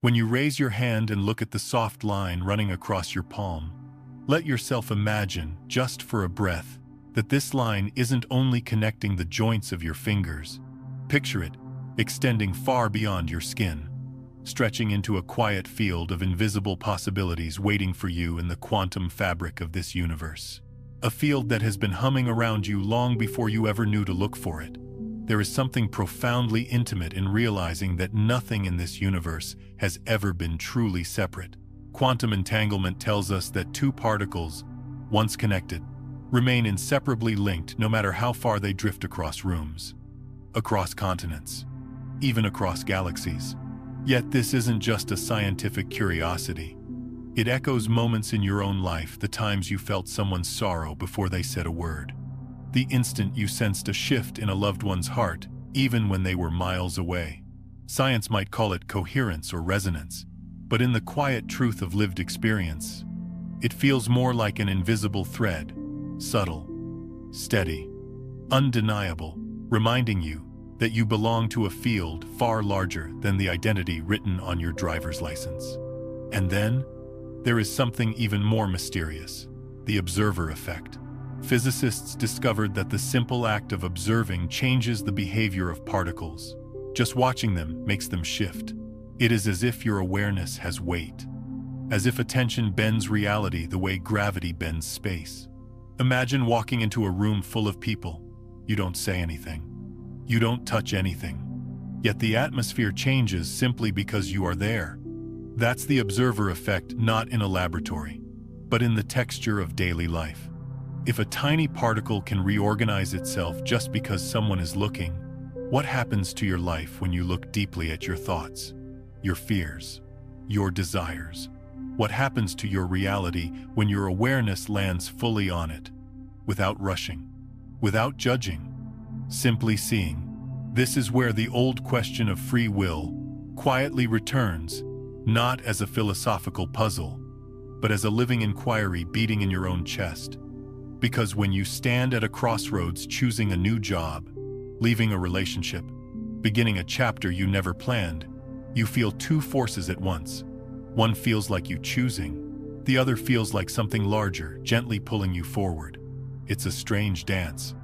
When you raise your hand and look at the soft line running across your palm, let yourself imagine, just for a breath, that this line isn't only connecting the joints of your fingers. Picture it extending far beyond your skin, stretching into a quiet field of invisible possibilities waiting for you in the quantum fabric of this universe. A field that has been humming around you long before you ever knew to look for it. There is something profoundly intimate in realizing that nothing in this universe has ever been truly separate. Quantum entanglement tells us that two particles, once connected, remain inseparably linked no matter how far they drift across rooms, across continents, even across galaxies. Yet this isn't just a scientific curiosity. It echoes moments in your own life, the times you felt someone's sorrow before they said a word. The instant you sensed a shift in a loved one's heart, even when they were miles away. Science might call it coherence or resonance, but in the quiet truth of lived experience, it feels more like an invisible thread, subtle, steady, undeniable, reminding you that you belong to a field far larger than the identity written on your driver's license. And then, there is something even more mysterious, the observer effect. Physicists discovered that the simple act of observing changes the behavior of particles. Just watching them makes them shift. It is as if your awareness has weight, as if attention bends reality the way gravity bends space. Imagine walking into a room full of people. You don't say anything. You don't touch anything. Yet the atmosphere changes simply because you are there. That's the observer effect, not in a laboratory, but in the texture of daily life. If a tiny particle can reorganize itself just because someone is looking, what happens to your life when you look deeply at your thoughts, your fears, your desires? What happens to your reality when your awareness lands fully on it, without rushing, without judging, simply seeing? This is where the old question of free will quietly returns, not as a philosophical puzzle, but as a living inquiry beating in your own chest. Because when you stand at a crossroads choosing a new job, leaving a relationship, beginning a chapter you never planned, you feel two forces at once. One feels like you choosing, the other feels like something larger, gently pulling you forward. It's a strange dance,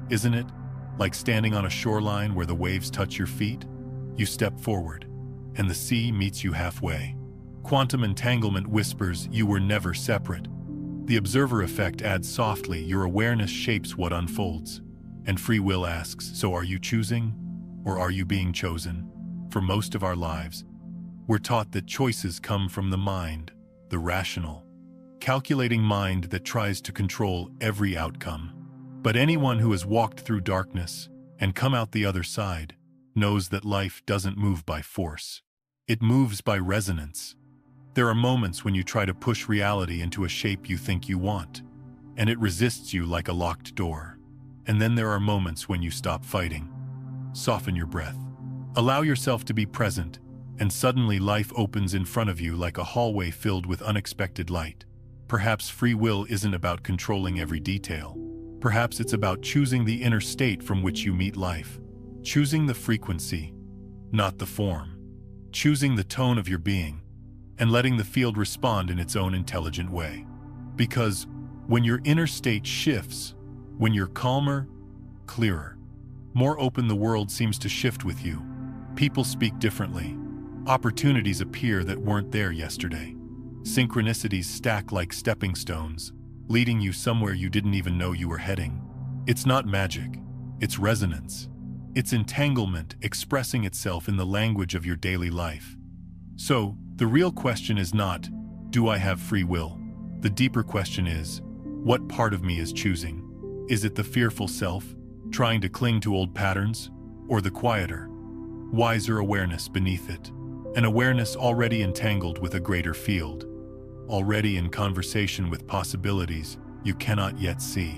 isn't it? Like standing on a shoreline where the waves touch your feet, you step forward, and the sea meets you halfway. Quantum entanglement whispers you were never separate. The observer effect adds softly, your awareness shapes what unfolds. And free will asks, so are you choosing, or are you being chosen? For most of our lives, we're taught that choices come from the mind, the rational, calculating mind that tries to control every outcome. But anyone who has walked through darkness and come out the other side knows that life doesn't move by force. It moves by resonance. There are moments when you try to push reality into a shape you think you want, and it resists you like a locked door. And then there are moments when you stop fighting. Soften your breath. Allow yourself to be present, and suddenly life opens in front of you like a hallway filled with unexpected light. Perhaps free will isn't about controlling every detail. Perhaps it's about choosing the inner state from which you meet life. Choosing the frequency, not the form. Choosing the tone of your being, and letting the field respond in its own intelligent way. Because when your inner state shifts, when you're calmer, clearer, more open, the world seems to shift with you. People speak differently. Opportunities appear that weren't there yesterday. Synchronicities stack like stepping stones, leading you somewhere you didn't even know you were heading. It's not magic, it's resonance. It's entanglement expressing itself in the language of your daily life. So, the real question is not, do I have free will? The deeper question is, what part of me is choosing? Is it the fearful self, trying to cling to old patterns, or the quieter, wiser awareness beneath it? An awareness already entangled with a greater field, already in conversation with possibilities you cannot yet see.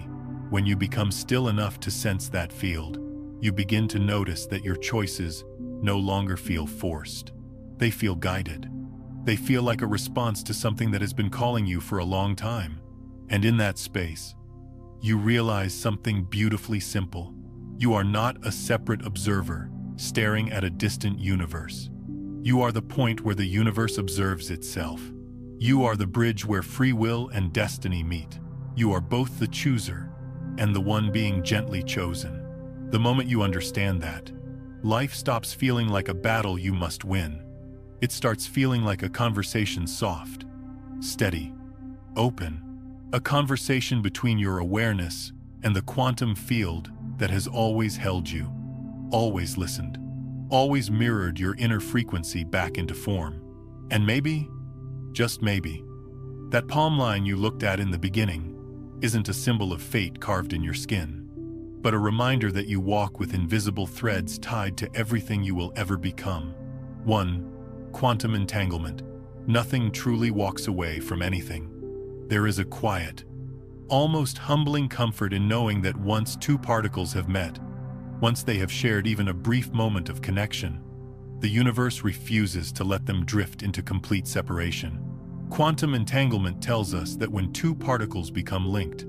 When you become still enough to sense that field, you begin to notice that your choices no longer feel forced. They feel guided. They feel like a response to something that has been calling you for a long time. And in that space, you realize something beautifully simple. You are not a separate observer staring at a distant universe. You are the point where the universe observes itself. You are the bridge where free will and destiny meet. You are both the chooser and the one being gently chosen. The moment you understand that, life stops feeling like a battle you must win. It starts feeling like a conversation, soft, steady, open. A conversation between your awareness and the quantum field that has always held you, always listened, always mirrored your inner frequency back into form. And maybe, just maybe, that palm line you looked at in the beginning isn't a symbol of fate carved in your skin, but a reminder that you walk with invisible threads tied to everything you will ever become. 1. Quantum entanglement. Nothing truly walks away from anything. There is a quiet, almost humbling comfort in knowing that once two particles have met, once they have shared even a brief moment of connection, the universe refuses to let them drift into complete separation. Quantum entanglement tells us that when two particles become linked,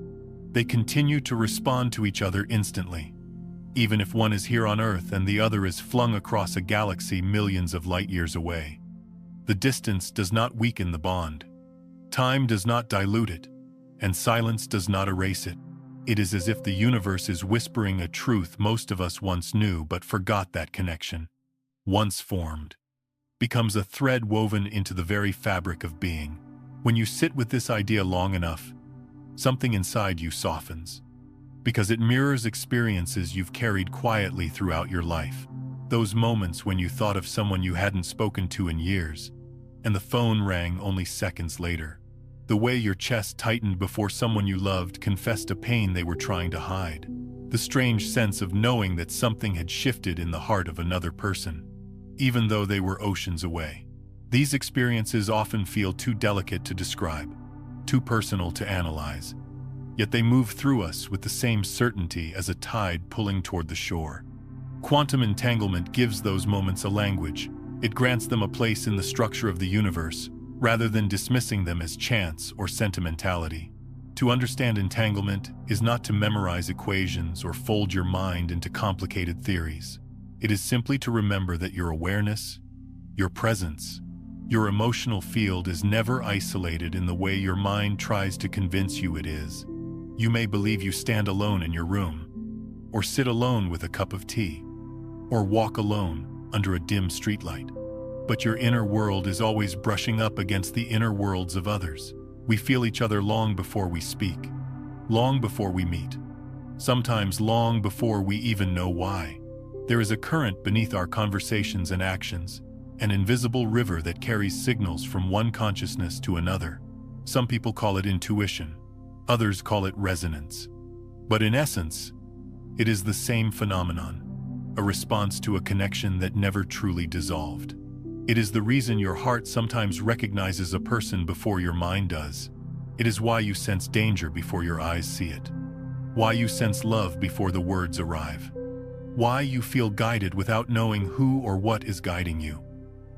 they continue to respond to each other instantly, even if one is here on Earth and the other is flung across a galaxy millions of light years away. The distance does not weaken the bond. Time does not dilute it, and silence does not erase it. It is as if the universe is whispering a truth most of us once knew but forgot. That connection, once formed, becomes a thread woven into the very fabric of being. When you sit with this idea long enough, something inside you softens, because it mirrors experiences you've carried quietly throughout your life. Those moments when you thought of someone you hadn't spoken to in years, and the phone rang only seconds later. The way your chest tightened before someone you loved confessed a pain they were trying to hide. The strange sense of knowing that something had shifted in the heart of another person, even though they were oceans away. These experiences often feel too delicate to describe, too personal to analyze, yet they move through us with the same certainty as a tide pulling toward the shore. Quantum entanglement gives those moments a language. It grants them a place in the structure of the universe, rather than dismissing them as chance or sentimentality. To understand entanglement is not to memorize equations or fold your mind into complicated theories. It is simply to remember that your awareness, your presence, your emotional field is never isolated in the way your mind tries to convince you it is. You may believe you stand alone in your room, or sit alone with a cup of tea, or walk alone under a dim streetlight. But your inner world is always brushing up against the inner worlds of others. We feel each other long before we speak, long before we meet, sometimes long before we even know why. There is a current beneath our conversations and actions, an invisible river that carries signals from one consciousness to another. Some people call it intuition, others call it resonance. But in essence, it is the same phenomenon, a response to a connection that never truly dissolved. It is the reason your heart sometimes recognizes a person before your mind does. It is why you sense danger before your eyes see it, why you sense love before the words arrive, why you feel guided without knowing who or what is guiding you.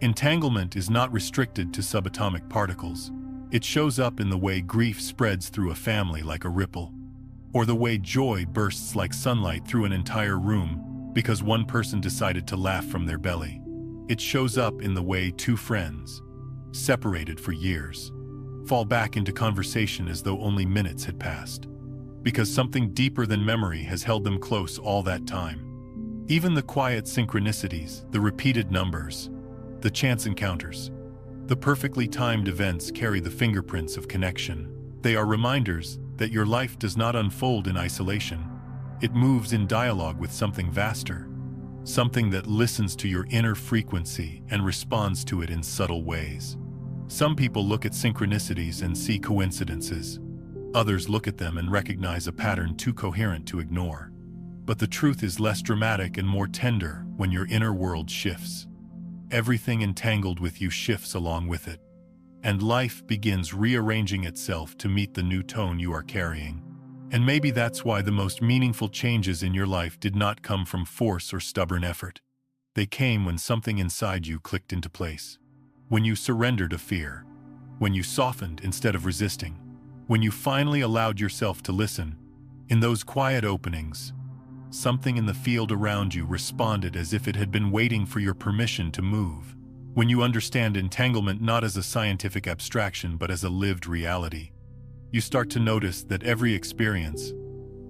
Entanglement is not restricted to subatomic particles. It shows up in the way grief spreads through a family like a ripple, or the way joy bursts like sunlight through an entire room because one person decided to laugh from their belly. It shows up in the way two friends, separated for years, fall back into conversation as though only minutes had passed, because something deeper than memory has held them close all that time. Even the quiet synchronicities, the repeated numbers, the chance encounters, the perfectly timed events carry the fingerprints of connection. They are reminders that your life does not unfold in isolation. It moves in dialogue with something vaster, something that listens to your inner frequency and responds to it in subtle ways. Some people look at synchronicities and see coincidences. Others look at them and recognize a pattern too coherent to ignore. But the truth is less dramatic and more tender when your inner world shifts. Everything entangled with you shifts along with it, and life begins rearranging itself to meet the new tone you are carrying. And maybe that's why the most meaningful changes in your life did not come from force or stubborn effort. They came when something inside you clicked into place. When you surrendered to fear. When you softened instead of resisting. When you finally allowed yourself to listen. In those quiet openings, something in the field around you responded as if it had been waiting for your permission to move. When you understand entanglement not as a scientific abstraction but as a lived reality, you start to notice that every experience,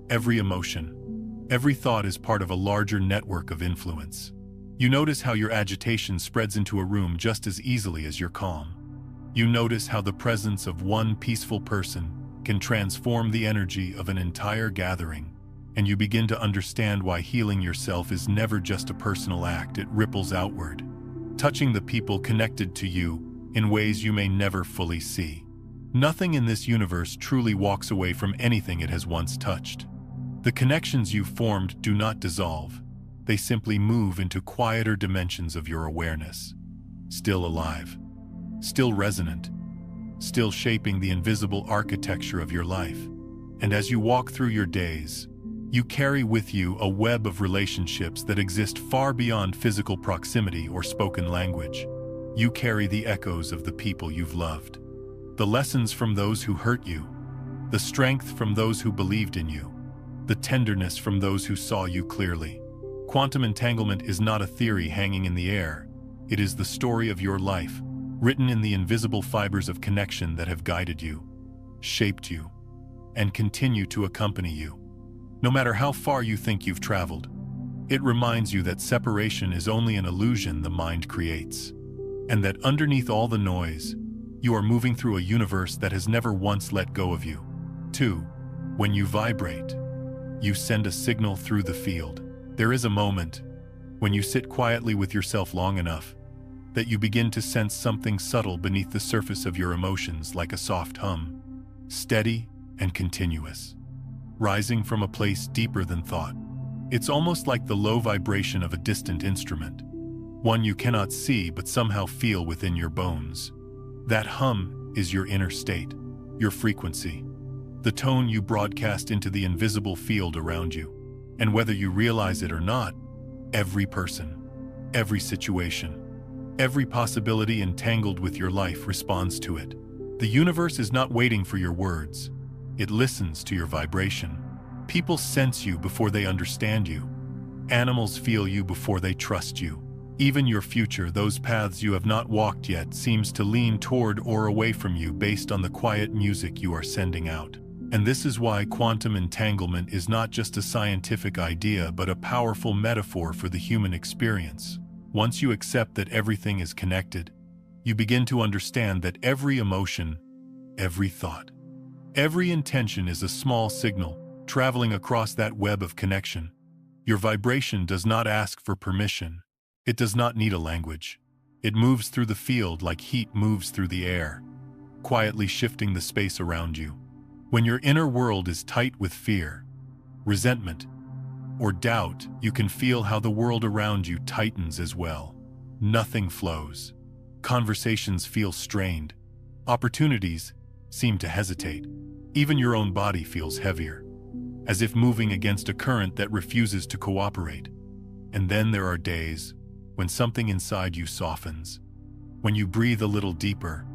every emotion, every thought is part of a larger network of influence. You notice how your agitation spreads into a room just as easily as your calm. You notice how the presence of one peaceful person can transform the energy of an entire gathering, and you begin to understand why healing yourself is never just a personal act. It ripples outward, touching the people connected to you in ways you may never fully see. Nothing in this universe truly walks away from anything it has once touched. The connections you've formed do not dissolve. They simply move into quieter dimensions of your awareness. Still alive, still resonant, still shaping the invisible architecture of your life. And as you walk through your days, you carry with you a web of relationships that exist far beyond physical proximity or spoken language. You carry the echoes of the people you've loved, the lessons from those who hurt you, the strength from those who believed in you, the tenderness from those who saw you clearly. Quantum entanglement is not a theory hanging in the air. It is the story of your life, written in the invisible fibers of connection that have guided you, shaped you, and continue to accompany you. No matter how far you think you've traveled, it reminds you that separation is only an illusion the mind creates, and that underneath all the noise, you are moving through a universe that has never once let go of you. 2. When you vibrate, you send a signal through the field. There is a moment, when you sit quietly with yourself long enough, that you begin to sense something subtle beneath the surface of your emotions, like a soft hum, steady and continuous, rising from a place deeper than thought. It's almost like the low vibration of a distant instrument, one you cannot see but somehow feel within your bones. That hum is your inner state, your frequency, the tone you broadcast into the invisible field around you. And whether you realize it or not, every person, every situation, every possibility entangled with your life responds to it. The universe is not waiting for your words. It listens to your vibration. People sense you before they understand you. Animals feel you before they trust you. Even your future, those paths you have not walked yet, seems to lean toward or away from you based on the quiet music you are sending out. And this is why quantum entanglement is not just a scientific idea but a powerful metaphor for the human experience. Once you accept that everything is connected, you begin to understand that every emotion, every thought, every intention is a small signal traveling across that web of connection. Your vibration does not ask for permission. It does not need a language. It moves through the field like heat moves through the air, quietly shifting the space around you. When your inner world is tight with fear, resentment, or doubt, you can feel how the world around you tightens as well. Nothing flows. Conversations feel strained. Opportunities seem to hesitate. Even your own body feels heavier, as if moving against a current that refuses to cooperate. And then there are days when something inside you softens, when you breathe a little deeper,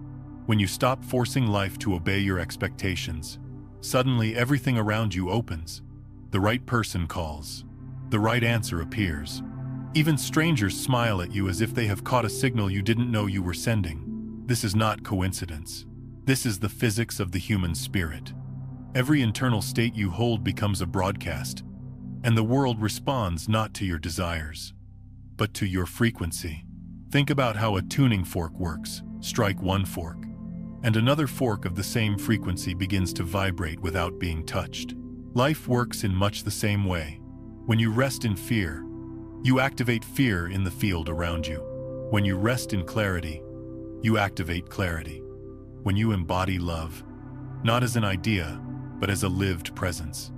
when you stop forcing life to obey your expectations. Suddenly, everything around you opens. The right person calls. The right answer appears. Even strangers smile at you as if they have caught a signal you didn't know you were sending. This is not coincidence. This is the physics of the human spirit. Every internal state you hold becomes a broadcast, and the world responds not to your desires, but to your frequency. Think about how a tuning fork works. Strike one fork, and another fork of the same frequency begins to vibrate without being touched. Life works in much the same way. When you rest in fear, you activate fear in the field around you. When you rest in clarity, you activate clarity. When you embody love, not as an idea, but as a lived presence,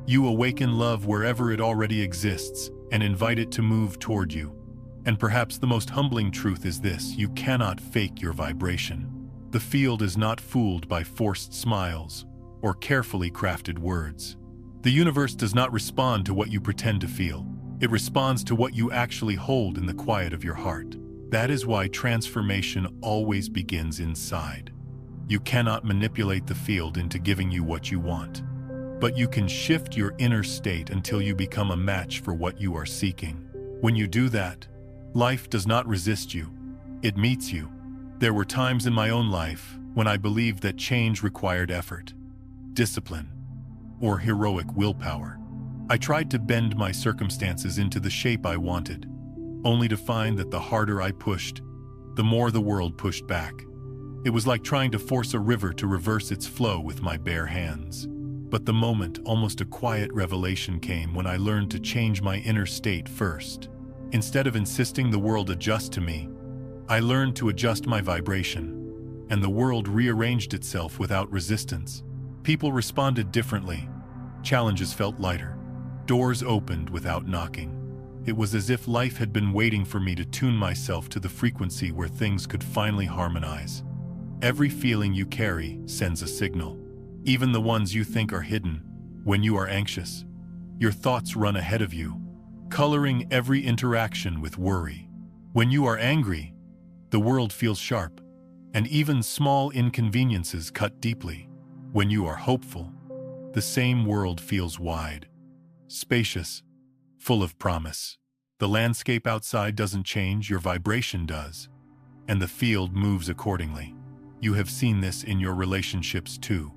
you awaken love wherever it already exists and invite it to move toward you. And perhaps the most humbling truth is this: you cannot fake your vibration. The field is not fooled by forced smiles or carefully crafted words. The universe does not respond to what you pretend to feel. It responds to what you actually hold in the quiet of your heart. That is why transformation always begins inside. You cannot manipulate the field into giving you what you want, but you can shift your inner state until you become a match for what you are seeking. When you do that, life does not resist you. It meets you. There were times in my own life when I believed that change required effort, discipline, or heroic willpower. I tried to bend my circumstances into the shape I wanted, only to find that the harder I pushed, the more the world pushed back. It was like trying to force a river to reverse its flow with my bare hands. But the moment, almost a quiet revelation, came when I learned to change my inner state first. Instead of insisting the world adjust to me, I learned to adjust my vibration, and the world rearranged itself without resistance. People responded differently. Challenges felt lighter. Doors opened without knocking. It was as if life had been waiting for me to tune myself to the frequency where things could finally harmonize. Every feeling you carry sends a signal, even the ones you think are hidden. When you are anxious, your thoughts run ahead of you, coloring every interaction with worry. When you are angry, the world feels sharp, and even small inconveniences cut deeply. When you are hopeful, the same world feels wide, spacious, full of promise. The landscape outside doesn't change, your vibration does, and the field moves accordingly. You have seen this in your relationships too.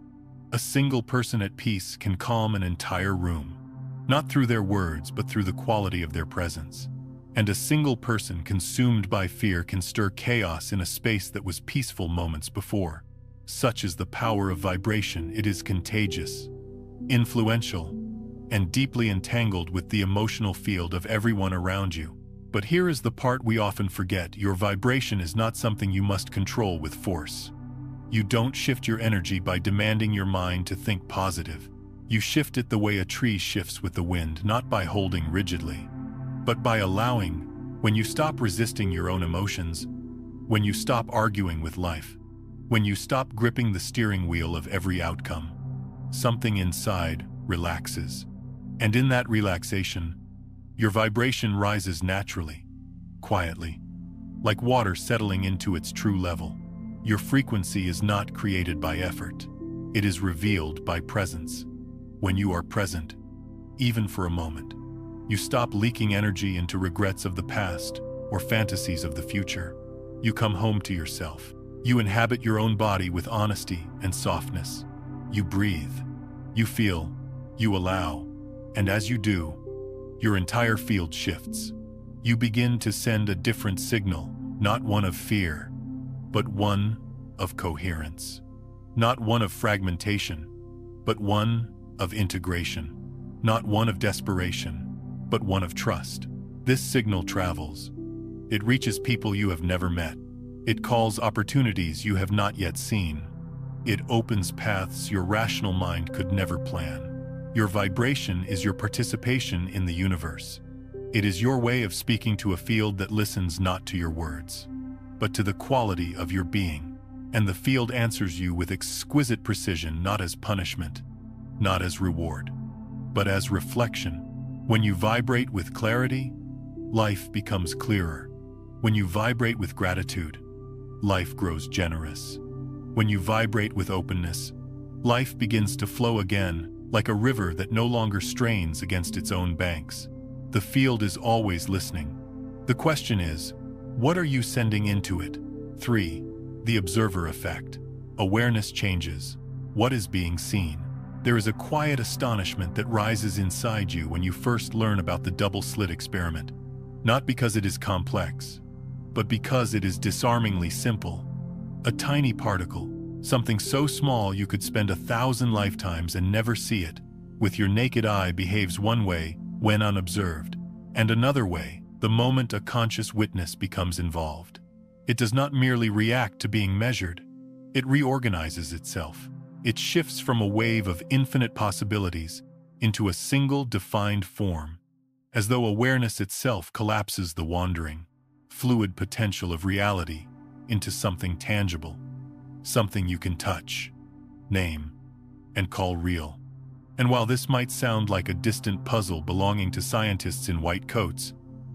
A single person at peace can calm an entire room, not through their words but through the quality of their presence. And a single person consumed by fear can stir chaos in a space that was peaceful moments before. Such is the power of vibration. It is contagious, influential, and deeply entangled with the emotional field of everyone around you. But here is the part we often forget. Your vibration is not something you must control with force. You don't shift your energy by demanding your mind to think positive. You shift it the way a tree shifts with the wind, not by holding rigidly, but by allowing. When you stop resisting your own emotions, when you stop arguing with life, when you stop gripping the steering wheel of every outcome, something inside relaxes. And in that relaxation, your vibration rises naturally, quietly, like water settling into its true level. Your frequency is not created by effort. It is revealed by presence. When you are present, even for a moment, you stop leaking energy into regrets of the past or fantasies of the future. You come home to yourself. You inhabit your own body with honesty and softness. You breathe. You feel. You allow. And as you do, your entire field shifts. You begin to send a different signal, not one of fear, but one of coherence. Not one of fragmentation, but one of integration. Not one of desperation, but one of trust. This signal travels. It reaches people you have never met. It calls opportunities you have not yet seen. It opens paths your rational mind could never plan. Your vibration is your participation in the universe. It is your way of speaking to a field that listens not to your words, but to the quality of your being. And the field answers you with exquisite precision, not as punishment, not as reward, but as reflection. When you vibrate with clarity, life becomes clearer. When you vibrate with gratitude, life grows generous. When you vibrate with openness, life begins to flow again, like a river that no longer strains against its own banks. The field is always listening. The question is, what are you sending into it? 3. The observer effect. Awareness changes. What is being seen? There is a quiet astonishment that rises inside you when you first learn about the double-slit experiment. Not because it is complex, but because it is disarmingly simple. A tiny particle, something so small you could spend 1,000 lifetimes and never see it, with your naked eye behaves one way when unobserved, and another way the moment a conscious witness becomes involved. It does not merely react to being measured, it reorganizes itself. It shifts from a wave of infinite possibilities into a single defined form, as though awareness itself collapses the wandering, fluid potential of reality into something tangible, something you can touch, name, and call real. And while this might sound like a distant puzzle belonging to scientists in white coats,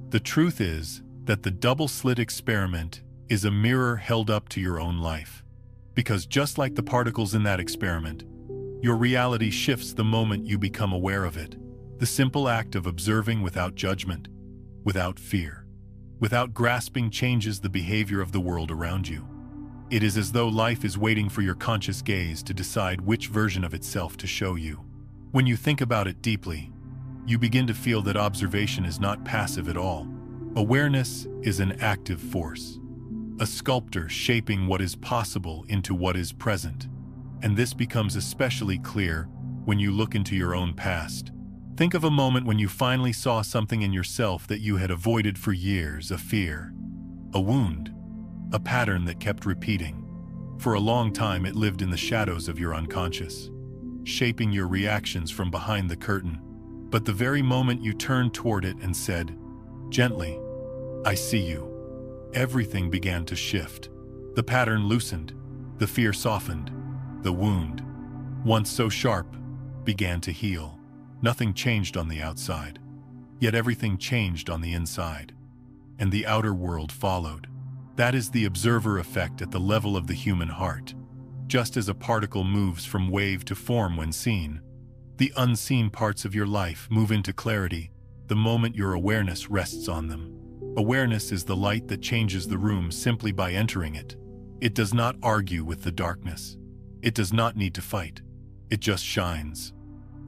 the truth is that the double-slit experiment is a mirror held up to your own life. Because just like the particles in that experiment, your reality shifts the moment you become aware of it. The simple act of observing without judgment, without fear, without grasping changes the behavior of the world around you. It is as though life is waiting for your conscious gaze to decide which version of itself to show you. When you think about it deeply, you begin to feel that observation is not passive at all. Awareness is an active force, a sculptor shaping what is possible into what is present. And this becomes especially clear when you look into your own past. Think of a moment when you finally saw something in yourself that you had avoided for years, a fear, a wound, a pattern that kept repeating. For a long time it lived in the shadows of your unconscious, shaping your reactions from behind the curtain. But the very moment you turned toward it and said, gently, "I see you," everything began to shift. The pattern loosened, the fear softened, the wound, once so sharp, began to heal. Nothing changed on the outside, yet everything changed on the inside. And the outer world followed. That is the observer effect at the level of the human heart. Just as a particle moves from wave to form when seen, the unseen parts of your life move into clarity the moment your awareness rests on them. Awareness is the light that changes the room simply by entering it. It does not argue with the darkness. It does not need to fight. It just shines,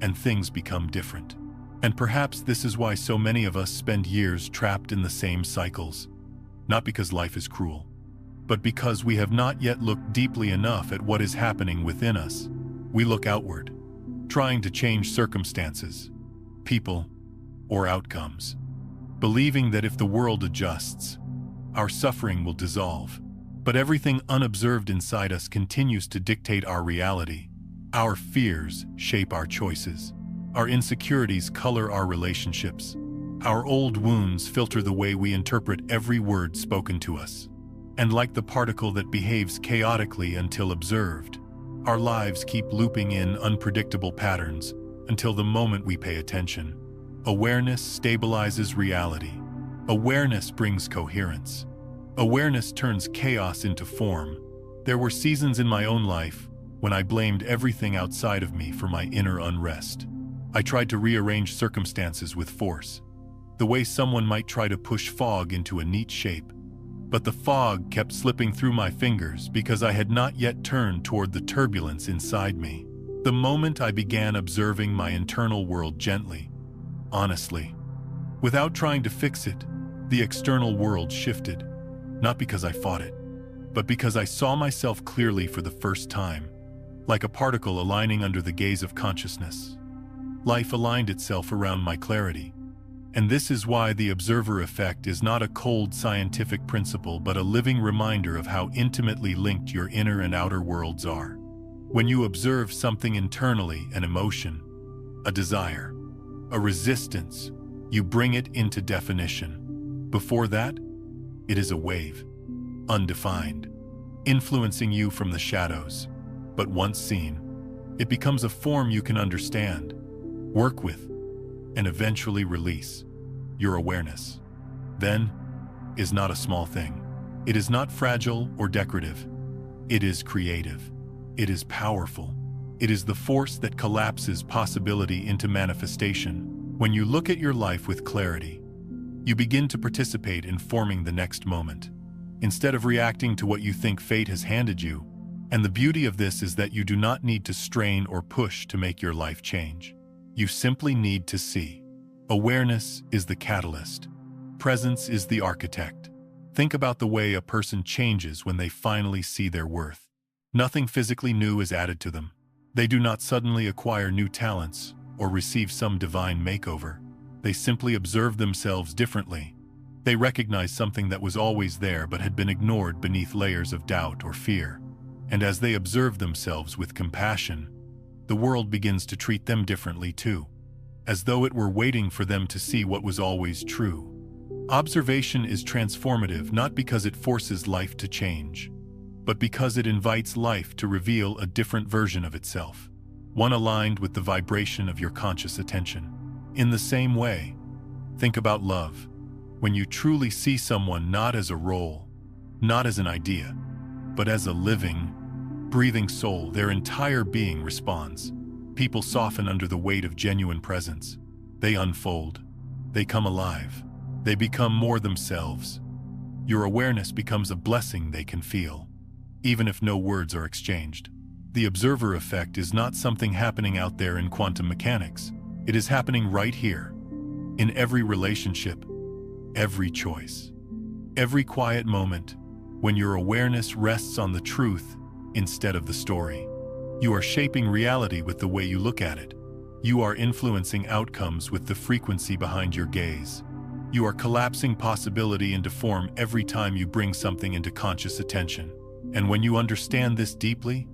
and things become different. And perhaps this is why so many of us spend years trapped in the same cycles. Not because life is cruel, but because we have not yet looked deeply enough at what is happening within us. We look outward, trying to change circumstances, people, or outcomes, believing that if the world adjusts, our suffering will dissolve. But everything unobserved inside us continues to dictate our reality. Our fears shape our choices. Our insecurities color our relationships. Our old wounds filter the way we interpret every word spoken to us. And like the particle that behaves chaotically until observed, our lives keep looping in unpredictable patterns until the moment we pay attention. Awareness stabilizes reality. Awareness brings coherence. Awareness turns chaos into form. There were seasons in my own life when I blamed everything outside of me for my inner unrest. I tried to rearrange circumstances with force, the way someone might try to push fog into a neat shape. But the fog kept slipping through my fingers because I had not yet turned toward the turbulence inside me. The moment I began observing my internal world gently, honestly, without trying to fix it, the external world shifted. Not because I fought it, but because I saw myself clearly for the first time, like a particle aligning under the gaze of consciousness. Life aligned itself around my clarity. And this is why the observer effect is not a cold scientific principle but a living reminder of how intimately linked your inner and outer worlds are. When you observe something internally, an emotion, a desire, a resistance, you bring it into definition. Before that, it is a wave, undefined, influencing you from the shadows. But once seen, it becomes a form you can understand, work with, and eventually release. Your awareness, then, is not a small thing. It is not fragile or decorative. It is creative. It is powerful. It is the force that collapses possibility into manifestation. When you look at your life with clarity, you begin to participate in forming the next moment, instead of reacting to what you think fate has handed you. And the beauty of this is that you do not need to strain or push to make your life change. You simply need to see. Awareness is the catalyst. Presence is the architect. Think about the way a person changes when they finally see their worth. Nothing physically new is added to them. They do not suddenly acquire new talents or receive some divine makeover. They simply observe themselves differently. They recognize something that was always there but had been ignored beneath layers of doubt or fear. And as they observe themselves with compassion, the world begins to treat them differently too, as though it were waiting for them to see what was always true. Observation is transformative not because it forces life to change, but because it invites life to reveal a different version of itself, one aligned with the vibration of your conscious attention. In the same way, think about love. When you truly see someone not as a role, not as an idea, but as a living, breathing soul, their entire being responds. People soften under the weight of genuine presence. They unfold. They come alive. They become more themselves. Your awareness becomes a blessing they can feel, even if no words are exchanged. The observer effect is not something happening out there in quantum mechanics. It is happening right here, in every relationship, every choice, every quiet moment, when your awareness rests on the truth instead of the story. You are shaping reality with the way you look at it. You are influencing outcomes with the frequency behind your gaze. You are collapsing possibility into form every time you bring something into conscious attention. And when you understand this deeply,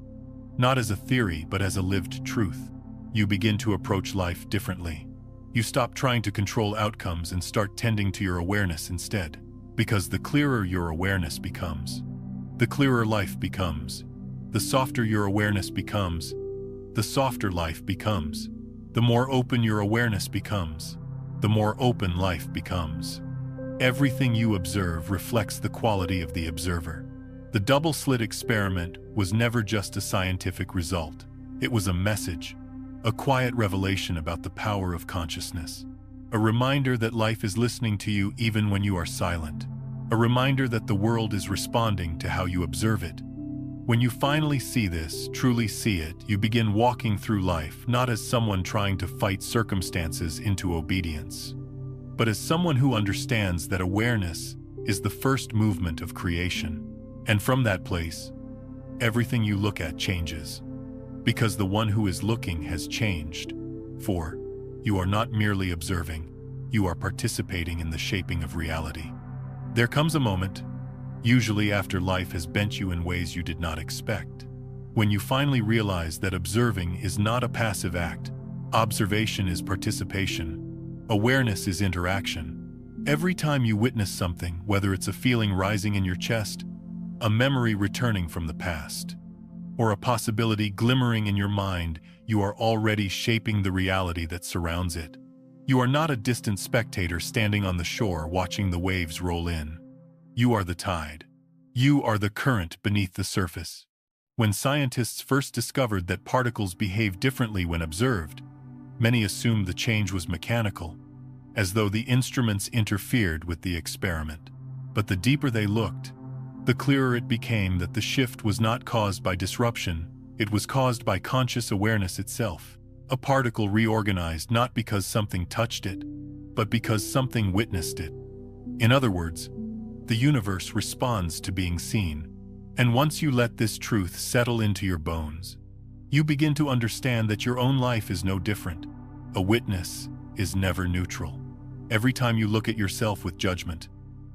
not as a theory but as a lived truth, you begin to approach life differently. You stop trying to control outcomes and start tending to your awareness instead. Because the clearer your awareness becomes, the clearer life becomes. The softer your awareness becomes, the softer life becomes. The more open your awareness becomes, the more open life becomes. Everything you observe reflects the quality of the observer. The double-slit experiment was never just a scientific result. It was a message, a quiet revelation about the power of consciousness. A reminder that life is listening to you even when you are silent. A reminder that the world is responding to how you observe it. When you finally see this, truly see it, you begin walking through life not as someone trying to fight circumstances into obedience, but as someone who understands that awareness is the first movement of creation. And from that place, everything you look at changes. Because the one who is looking has changed. For you are not merely observing, you are participating in the shaping of reality. There comes a moment, usually after life has bent you in ways you did not expect, when you finally realize that observing is not a passive act. Observation is participation. Awareness is interaction. Every time you witness something, whether it's a feeling rising in your chest, a memory returning from the past, or a possibility glimmering in your mind, you are already shaping the reality that surrounds it. You are not a distant spectator standing on the shore watching the waves roll in. You are the tide. You are the current beneath the surface. When scientists first discovered that particles behave differently when observed, many assumed the change was mechanical, as though the instruments interfered with the experiment. But the deeper they looked, the clearer it became that the shift was not caused by disruption, it was caused by conscious awareness itself. A particle reorganized not because something touched it, but because something witnessed it. In other words, the universe responds to being seen. And once you let this truth settle into your bones, you begin to understand that your own life is no different. A witness is never neutral. Every time you look at yourself with judgment,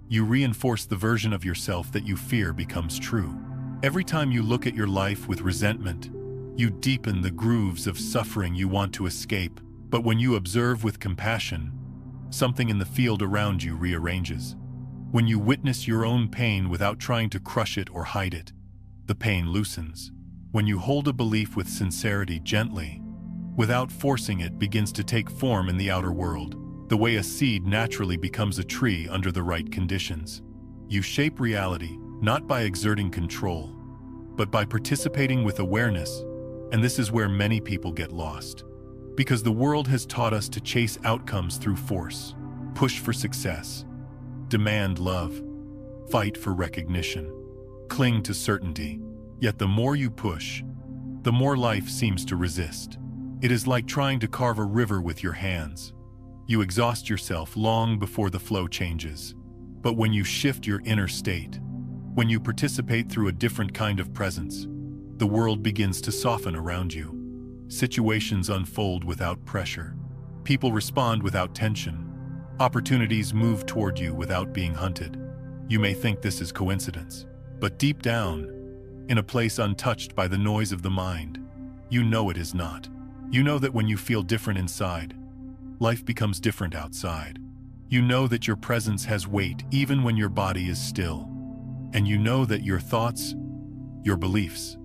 you reinforce the version of yourself that you fear becomes true. Every time you look at your life with resentment, you deepen the grooves of suffering you want to escape. But when you observe with compassion, something in the field around you rearranges. When you witness your own pain without trying to crush it or hide it, the pain loosens. When you hold a belief with sincerity gently, without forcing it, begins to take form in the outer world, the way a seed naturally becomes a tree under the right conditions. You shape reality, not by exerting control, but by participating with awareness, and this is where many people get lost. Because the world has taught us to chase outcomes through force, push for success, demand love, fight for recognition, cling to certainty. Yet the more you push, the more life seems to resist. It is like trying to carve a river with your hands. You exhaust yourself long before the flow changes. But when you shift your inner state, when you participate through a different kind of presence, the world begins to soften around you. Situations unfold without pressure. People respond without tension. Opportunities move toward you without being hunted. You may think this is coincidence, but deep down, in a place untouched by the noise of the mind, you know it is not. You know that when you feel different inside, life becomes different outside. You know that your presence has weight even when your body is still. And you know that your thoughts, your beliefs,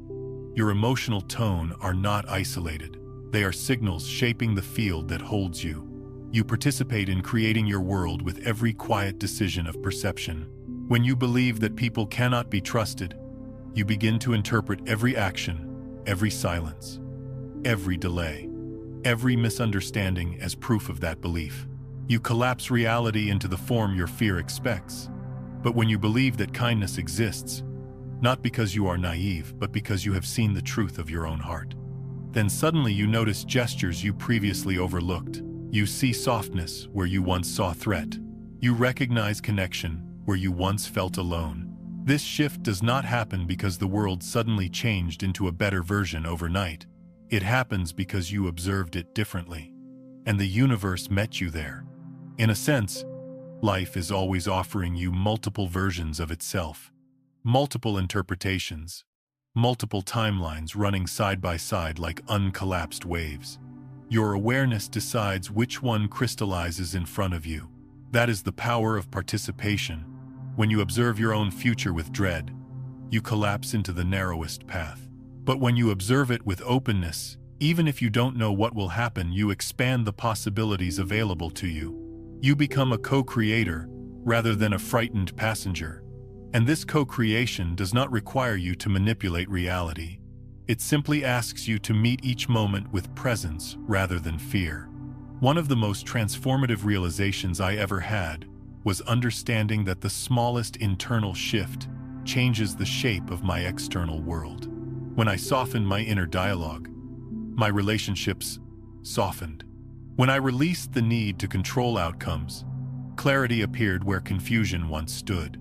your emotional tone are not isolated. They are signals shaping the field that holds you. You participate in creating your world with every quiet decision of perception. When you believe that people cannot be trusted, you begin to interpret every action, every silence, every delay, every misunderstanding as proof of that belief. You collapse reality into the form your fear expects. But when you believe that kindness exists, not because you are naive, but because you have seen the truth of your own heart, then suddenly you notice gestures you previously overlooked. You see softness where you once saw threat. You recognize connection where you once felt alone. This shift does not happen because the world suddenly changed into a better version overnight. It happens because you observed it differently, and the universe met you there. In a sense, life is always offering you multiple versions of itself, multiple interpretations, multiple timelines running side by side like uncollapsed waves. Your awareness decides which one crystallizes in front of you. That is the power of participation. When you observe your own future with dread, you collapse into the narrowest path. But when you observe it with openness, even if you don't know what will happen, you expand the possibilities available to you. You become a co-creator rather than a frightened passenger. And this co-creation does not require you to manipulate reality. It simply asks you to meet each moment with presence rather than fear. One of the most transformative realizations I ever had was understanding that the smallest internal shift changes the shape of my external world. When I softened my inner dialogue, my relationships softened. When I released the need to control outcomes, clarity appeared where confusion once stood.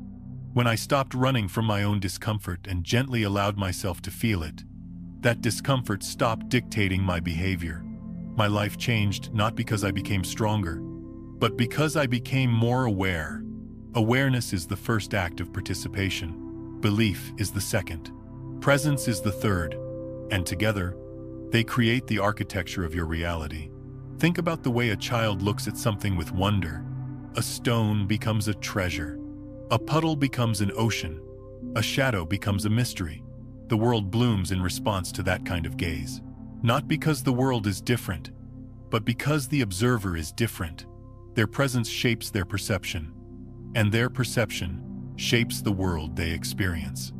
When I stopped running from my own discomfort and gently allowed myself to feel it, that discomfort stopped dictating my behavior. My life changed not because I became stronger, but because I became more aware. Awareness is the first act of participation. Belief is the second. Presence is the third. And together, they create the architecture of your reality. Think about the way a child looks at something with wonder. A stone becomes a treasure. A puddle becomes an ocean. A shadow becomes a mystery. The world blooms in response to that kind of gaze. Not because the world is different, but because the observer is different. Their presence shapes their perception, and their perception shapes the world they experience.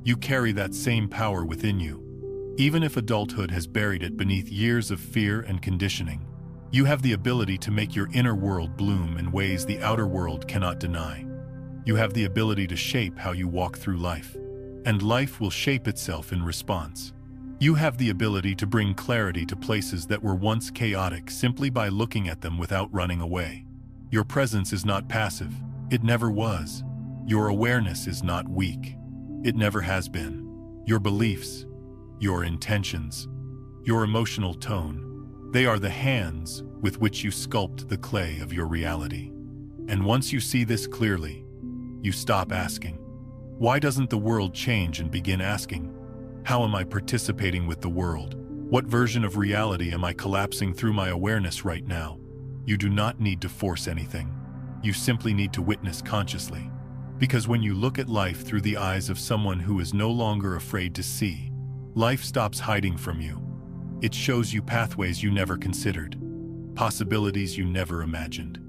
You carry that same power within you. Even if adulthood has buried it beneath years of fear and conditioning, you have the ability to make your inner world bloom in ways the outer world cannot deny. You have the ability to shape how you walk through life, and life will shape itself in response. You have the ability to bring clarity to places that were once chaotic simply by looking at them without running away. Your presence is not passive. It never was. Your awareness is not weak. It never has been. Your beliefs, your intentions, your emotional tone, they are the hands with which you sculpt the clay of your reality. And once you see this clearly, you stop asking, "Why doesn't the world change?" and begin asking, "How am I participating with the world? What version of reality am I collapsing through my awareness right now?" You do not need to force anything. You simply need to witness consciously. Because when you look at life through the eyes of someone who is no longer afraid to see, life stops hiding from you. It shows you pathways you never considered, possibilities you never imagined,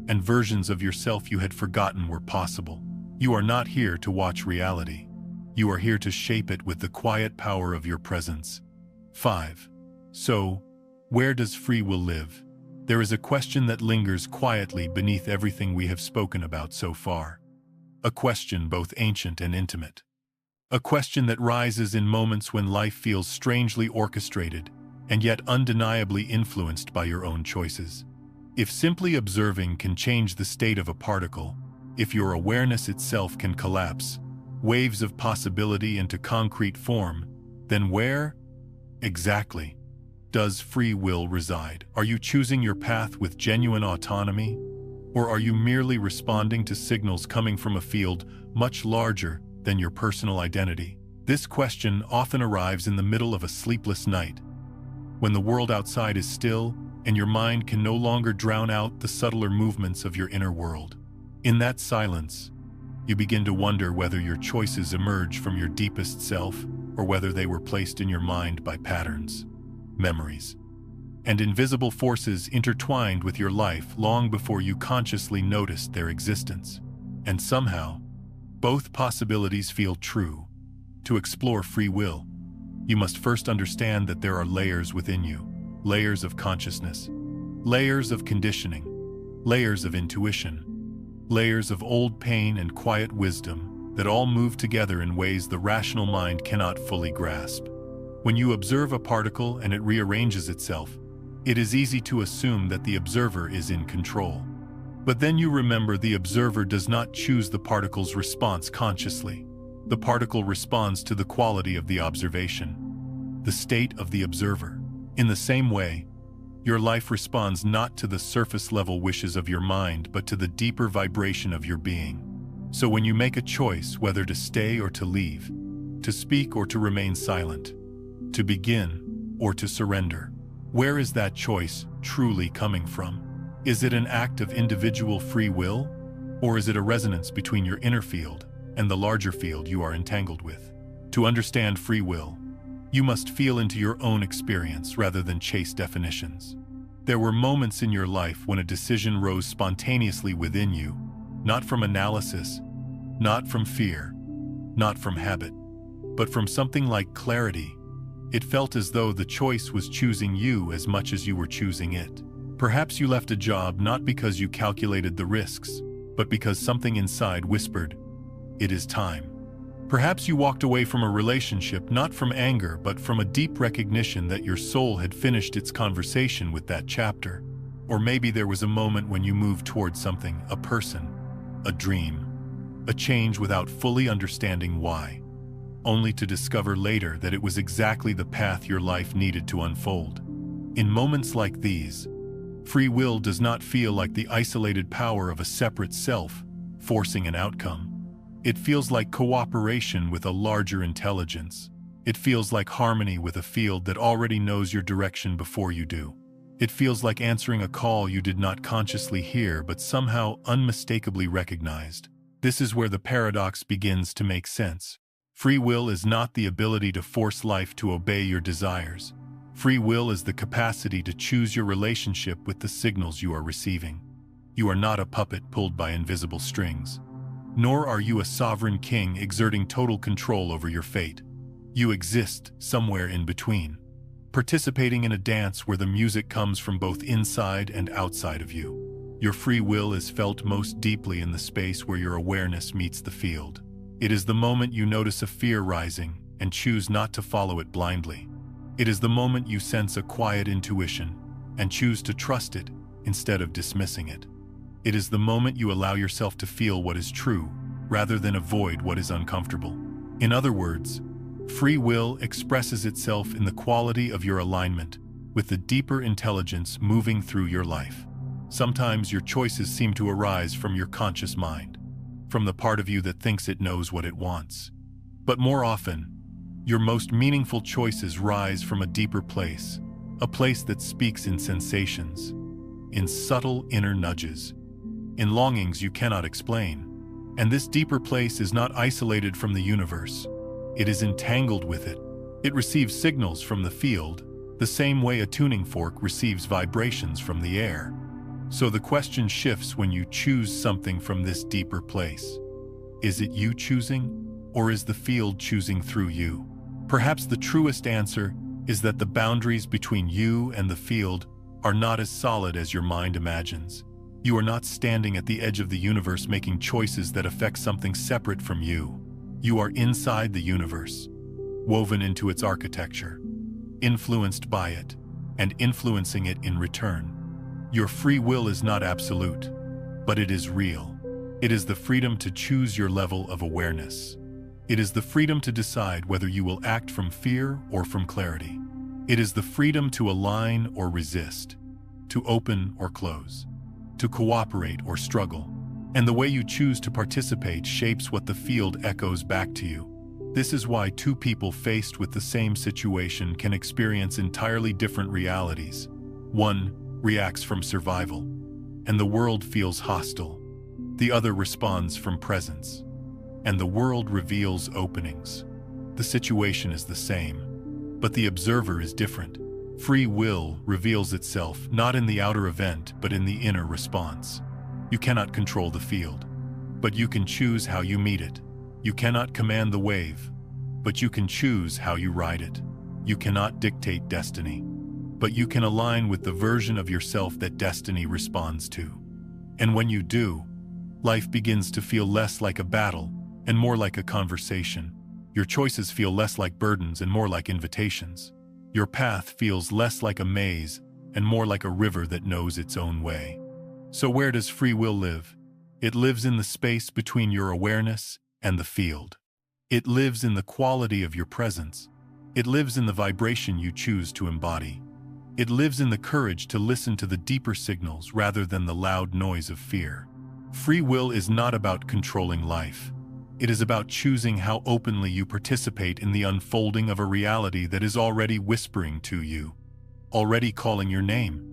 and versions of yourself you had forgotten were possible. You are not here to watch reality. You are here to shape it with the quiet power of your presence. 5. So, where does free will live? There is a question that lingers quietly beneath everything we have spoken about so far. A question both ancient and intimate. A question that rises in moments when life feels strangely orchestrated and yet undeniably influenced by your own choices. If simply observing can change the state of a particle, if your awareness itself can collapse waves of possibility into concrete form, then where, exactly, does free will reside? Are you choosing your path with genuine autonomy? Or are you merely responding to signals coming from a field much larger than your personal identity? This question often arrives in the middle of a sleepless night, when the world outside is still and your mind can no longer drown out the subtler movements of your inner world. In that silence, you begin to wonder whether your choices emerge from your deepest self or whether they were placed in your mind by patterns, memories, and invisible forces intertwined with your life long before you consciously noticed their existence. And somehow, both possibilities feel true. To explore free will, you must first understand that there are layers within you, layers of consciousness, layers of conditioning, layers of intuition. layers of old pain and quiet wisdom that all move together in ways the rational mind cannot fully grasp. When you observe a particle and it rearranges itself, it is easy to assume that the observer is in control. But then you remember the observer does not choose the particle's response consciously. The particle responds to the quality of the observation, the state of the observer. In the same way, your life responds not to the surface-level wishes of your mind, but to the deeper vibration of your being. So when you make a choice whether to stay or to leave, to speak or to remain silent, to begin or to surrender, where is that choice truly coming from? Is it an act of individual free will, or is it a resonance between your inner field and the larger field you are entangled with? To understand free will, you must feel into your own experience rather than chase definitions. There were moments in your life when a decision rose spontaneously within you, not from analysis, not from fear, not from habit, but from something like clarity. It felt as though the choice was choosing you as much as you were choosing it. Perhaps you left a job not because you calculated the risks, but because something inside whispered, "It is time." Perhaps you walked away from a relationship not from anger but from a deep recognition that your soul had finished its conversation with that chapter. Or maybe there was a moment when you moved towards something, a person, a dream, a change without fully understanding why, only to discover later that it was exactly the path your life needed to unfold. In moments like these, free will does not feel like the isolated power of a separate self forcing an outcome. It feels like cooperation with a larger intelligence. It feels like harmony with a field that already knows your direction before you do. It feels like answering a call you did not consciously hear but somehow unmistakably recognized. This is where the paradox begins to make sense. Free will is not the ability to force life to obey your desires. Free will is the capacity to choose your relationship with the signals you are receiving. You are not a puppet pulled by invisible strings. Nor are you a sovereign king exerting total control over your fate. You exist somewhere in between, participating in a dance where the music comes from both inside and outside of you. Your free will is felt most deeply in the space where your awareness meets the field. It is the moment you notice a fear rising and choose not to follow it blindly. It is the moment you sense a quiet intuition and choose to trust it instead of dismissing it. It is the moment you allow yourself to feel what is true, rather than avoid what is uncomfortable. In other words, free will expresses itself in the quality of your alignment with the deeper intelligence moving through your life. Sometimes your choices seem to arise from your conscious mind, from the part of you that thinks it knows what it wants. But more often, your most meaningful choices rise from a deeper place, a place that speaks in sensations, in subtle inner nudges, in longings you cannot explain. And this deeper place is not isolated from the universe. It is entangled with it. It receives signals from the field, the same way a tuning fork receives vibrations from the air. So the question shifts when you choose something from this deeper place. Is it you choosing, or is the field choosing through you? Perhaps the truest answer is that the boundaries between you and the field are not as solid as your mind imagines. You are not standing at the edge of the universe making choices that affect something separate from you. You are inside the universe, woven into its architecture, influenced by it, and influencing it in return. Your free will is not absolute, but it is real. It is the freedom to choose your level of awareness. It is the freedom to decide whether you will act from fear or from clarity. It is the freedom to align or resist, to open or close, to cooperate or struggle. And the way you choose to participate shapes what the field echoes back to you. This is why two people faced with the same situation can experience entirely different realities. One reacts from survival, and the world feels hostile. The other responds from presence, and the world reveals openings. The situation is the same, but the observer is different. Free will reveals itself not in the outer event but in the inner response. You cannot control the field, but you can choose how you meet it. You cannot command the wave, but you can choose how you ride it. You cannot dictate destiny, but you can align with the version of yourself that destiny responds to. And when you do, Life begins to feel less like a battle and more like a conversation. Your choices feel less like burdens and more like invitations. Your path feels less like a maze and more like a river that knows its own way. So where does free will live? It lives in the space between your awareness and the field. It lives in the quality of your presence. It lives in the vibration you choose to embody. It lives in the courage to listen to the deeper signals rather than the loud noise of fear. Free will is not about controlling life. It is about choosing how openly you participate in the unfolding of a reality that is already whispering to you, already calling your name,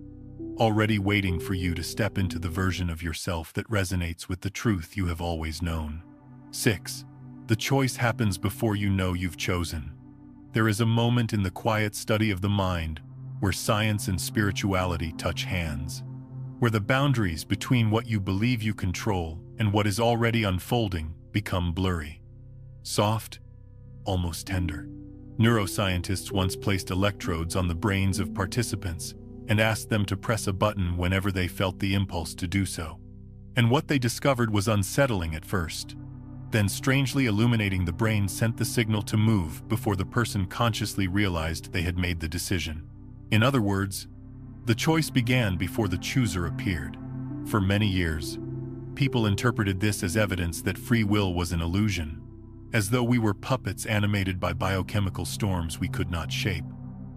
already waiting for you to step into the version of yourself that resonates with the truth you have always known. 6. The choice happens before you know you've chosen. There is a moment in the quiet study of the mind where science and spirituality touch hands, where the boundaries between what you believe you control and what is already unfolding become blurry. Soft, almost tender. Neuroscientists once placed electrodes on the brains of participants and asked them to press a button whenever they felt the impulse to do so. And what they discovered was unsettling at first. Then, strangely illuminating, the brain sent the signal to move before the person consciously realized they had made the decision. In other words, the choice began before the chooser appeared. For many years, people interpreted this as evidence that free will was an illusion, as though we were puppets animated by biochemical storms we could not shape.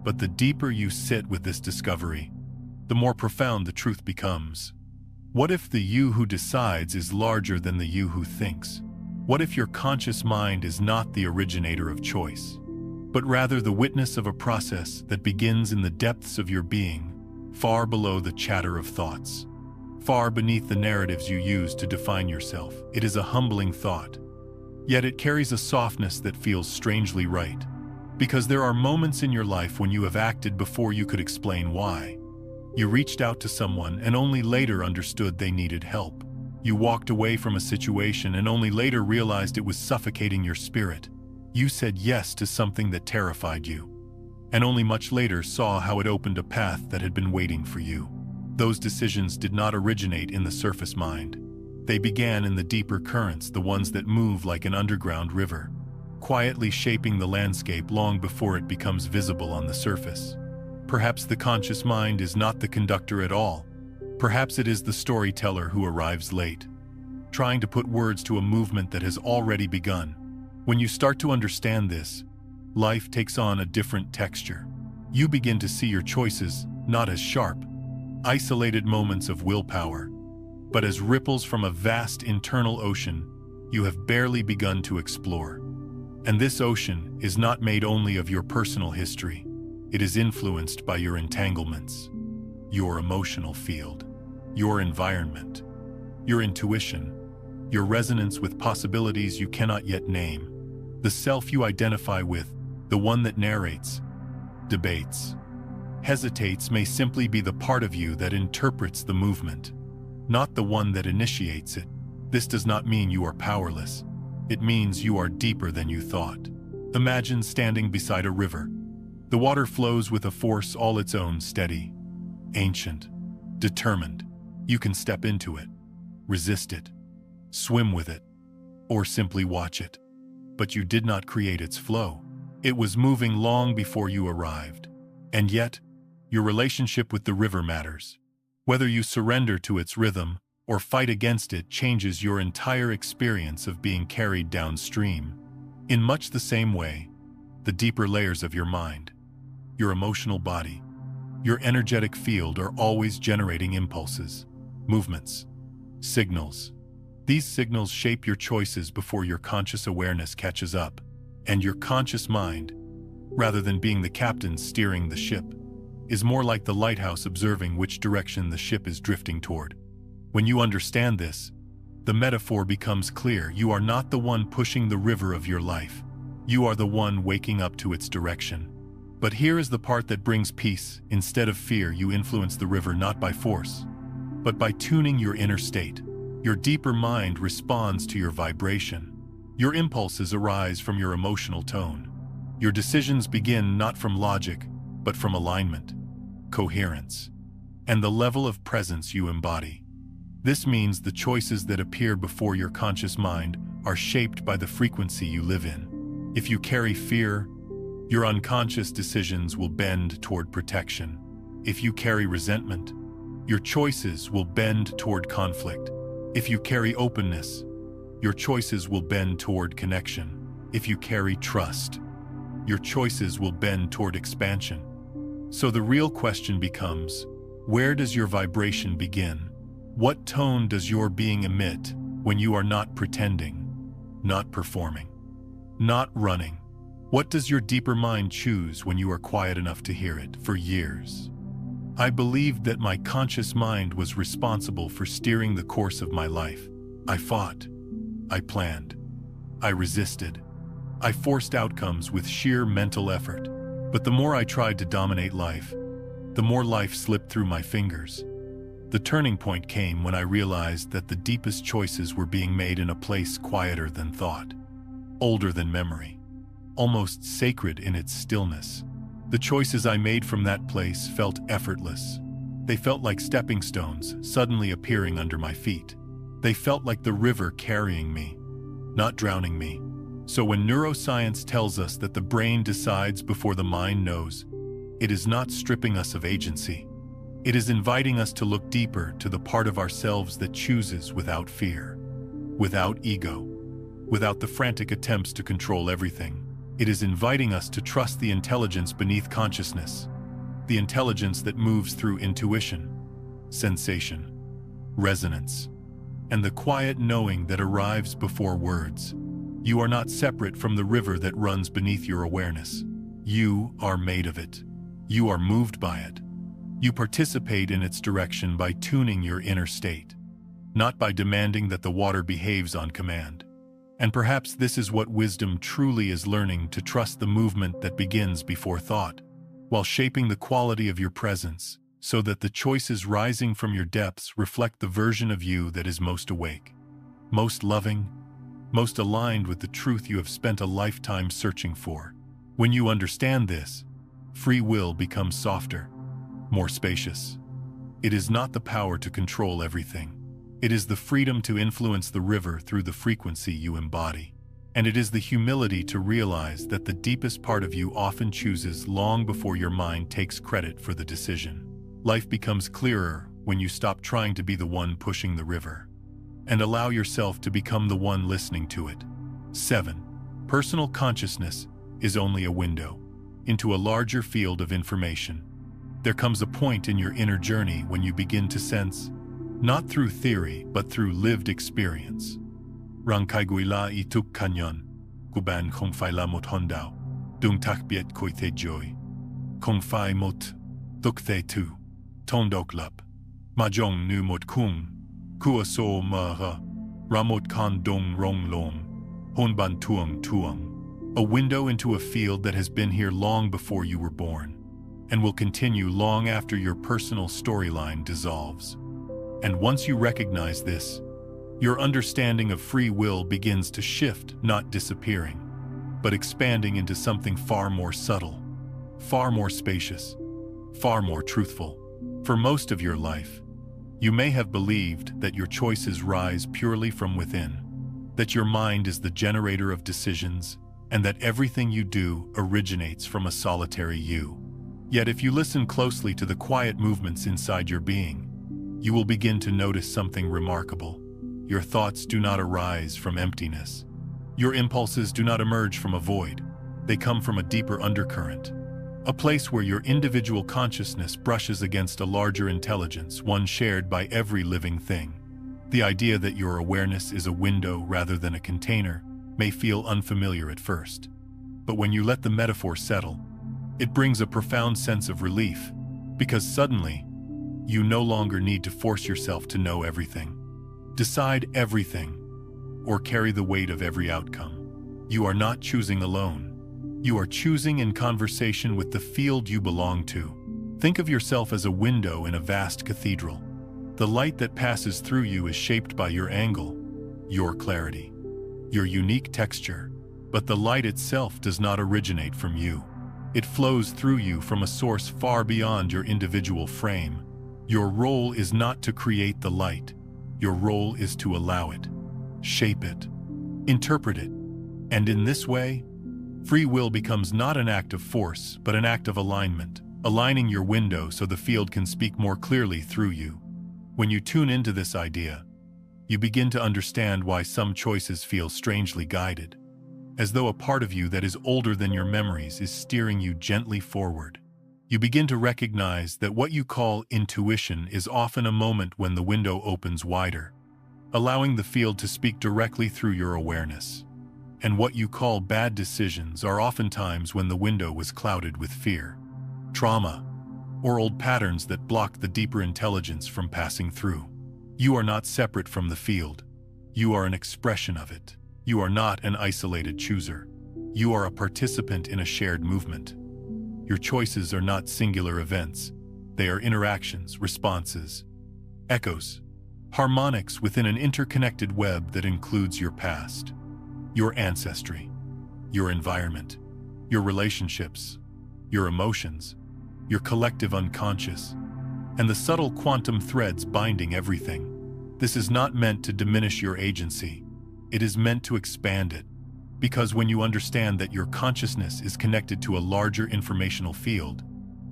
But the deeper you sit with this discovery, the more profound the truth becomes. What if the you who decides is larger than the you who thinks? What if your conscious mind is not the originator of choice, but rather the witness of a process that begins in the depths of your being, far below the chatter of thoughts, far beneath the narratives you use to define yourself? It is a humbling thought, yet it carries a softness that feels strangely right, because there are moments in your life when you have acted before you could explain why. You reached out to someone and only later understood they needed help. You walked away from a situation and only later realized it was suffocating your spirit. You said yes to something that terrified you, and only much later saw how it opened a path that had been waiting for you. Those decisions did not originate in the surface mind. They began in the deeper currents, the ones that move like an underground river, quietly shaping the landscape long before it becomes visible on the surface. Perhaps the conscious mind is not the conductor at all. Perhaps it is the storyteller who arrives late, trying to put words to a movement that has already begun. When you start to understand this, life takes on a different texture. You begin to see your choices not as sharp, isolated moments of willpower, but as ripples from a vast internal ocean you have barely begun to explore. And this ocean is not made only of your personal history. It is influenced by your entanglements, your emotional field, your environment, your intuition, your resonance with possibilities you cannot yet name, the self you identify with, the one that narrates, debates, hesitates, may simply be the part of you that interprets the movement, not the one that initiates it. This does not mean you are powerless. It means you are deeper than you thought. Imagine standing beside a river. The water flows with a force all its own, steady, ancient, determined. You can step into it, resist it, swim with it, or simply watch it. But you did not create its flow. It was moving long before you arrived. And yet, your relationship with the river matters. Whether you surrender to its rhythm or fight against it changes your entire experience of being carried downstream. In much the same way, the deeper layers of your mind, your emotional body, your energetic field are always generating impulses, movements, signals. These signals shape your choices before your conscious awareness catches up, and your conscious mind, rather than being the captain steering the ship, is more like the lighthouse observing which direction the ship is drifting toward. When you understand this, the metaphor becomes clear. You are not the one pushing the river of your life. You are the one waking up to its direction. But here is the part that brings peace. Instead of fear, you influence the river not by force, but by tuning your inner state. Your deeper mind responds to your vibration. Your impulses arise from your emotional tone. Your decisions begin not from logic, but from alignment, coherence, and the level of presence you embody. This means the choices that appear before your conscious mind are shaped by the frequency you live in. If you carry fear, your unconscious decisions will bend toward protection. If you carry resentment, your choices will bend toward conflict. If you carry openness, your choices will bend toward connection. If you carry trust, your choices will bend toward expansion. So the real question becomes, where does your vibration begin? What tone does your being emit when you are not pretending, not performing, not running? What does your deeper mind choose when you are quiet enough to hear it? For years, I believed that my conscious mind was responsible for steering the course of my life. I fought, I planned, I resisted, I forced outcomes with sheer mental effort. But the more I tried to dominate life, the more life slipped through my fingers. The turning point came when I realized that the deepest choices were being made in a place quieter than thought, older than memory, almost sacred in its stillness. The choices I made from that place felt effortless. They felt like stepping stones suddenly appearing under my feet. They felt like the river carrying me, not drowning me. So when neuroscience tells us that the brain decides before the mind knows, it is not stripping us of agency. It is inviting us to look deeper to the part of ourselves that chooses without fear, without ego, without the frantic attempts to control everything. It is inviting us to trust the intelligence beneath consciousness, the intelligence that moves through intuition, sensation, resonance, and the quiet knowing that arrives before words. You are not separate from the river that runs beneath your awareness. You are made of it. You are moved by it. You participate in its direction by tuning your inner state, not by demanding that the water behaves on command. And perhaps this is what wisdom truly is, learning to trust the movement that begins before thought, while shaping the quality of your presence, so that the choices rising from your depths reflect the version of you that is most awake, most loving, most aligned with the truth you have spent a lifetime searching for. When you understand this, free will becomes softer, more spacious. It is not the power to control everything. It is the freedom to influence the river through the frequency you embody. And it is the humility to realize that the deepest part of you often chooses long before your mind takes credit for the decision. Life becomes clearer when you stop trying to be the one pushing the river and allow yourself to become the one listening to it. 7. Personal consciousness is only a window into a larger field of information. There comes a point in your inner journey when you begin to sense, not through theory, but through lived experience. Rang kaiguila I tuk kanyon, kuban kong fai la mot hondao, dung takbiet koi the joy. Kong fai mot, duk the tu, tondok lup, mahjong nu mot kung, kua so ma ha, ramot kan dong rong long, honban tuang tuang. A window into a field that has been here long before you were born, and will continue long after your personal storyline dissolves. And once you recognize this, your understanding of free will begins to shift, not disappearing, but expanding into something far more subtle, far more spacious, far more truthful. For most of your life, you may have believed that your choices rise purely from within, that your mind is the generator of decisions, and that everything you do originates from a solitary you. Yet if you listen closely to the quiet movements inside your being, you will begin to notice something remarkable. Your thoughts do not arise from emptiness. Your impulses do not emerge from a void. They come from a deeper undercurrent, a place where your individual consciousness brushes against a larger intelligence, one shared by every living thing. The idea that your awareness is a window rather than a container may feel unfamiliar at first, but when you let the metaphor settle, it brings a profound sense of relief, because suddenly, you no longer need to force yourself to know everything, decide everything, or carry the weight of every outcome. You are not choosing alone. You are choosing in conversation with the field you belong to. Think of yourself as a window in a vast cathedral. The light that passes through you is shaped by your angle, your clarity, your unique texture, but the light itself does not originate from you. It flows through you from a source far beyond your individual frame. Your role is not to create the light. Your role is to allow it, shape it, interpret it. And in this way, free will becomes not an act of force, but an act of alignment, aligning your window so the field can speak more clearly through you. When you tune into this idea, you begin to understand why some choices feel strangely guided, as though a part of you that is older than your memories is steering you gently forward. You begin to recognize that what you call intuition is often a moment when the window opens wider, allowing the field to speak directly through your awareness. And what you call bad decisions are oftentimes when the window was clouded with fear, trauma, or old patterns that block the deeper intelligence from passing through. You are not separate from the field. You are an expression of it. You are not an isolated chooser. You are a participant in a shared movement. Your choices are not singular events. They are interactions, responses, echoes, harmonics within an interconnected web that includes your past, your ancestry, your environment, your relationships, your emotions, your collective unconscious, and the subtle quantum threads binding everything. This is not meant to diminish your agency. It is meant to expand it, because when you understand that your consciousness is connected to a larger informational field,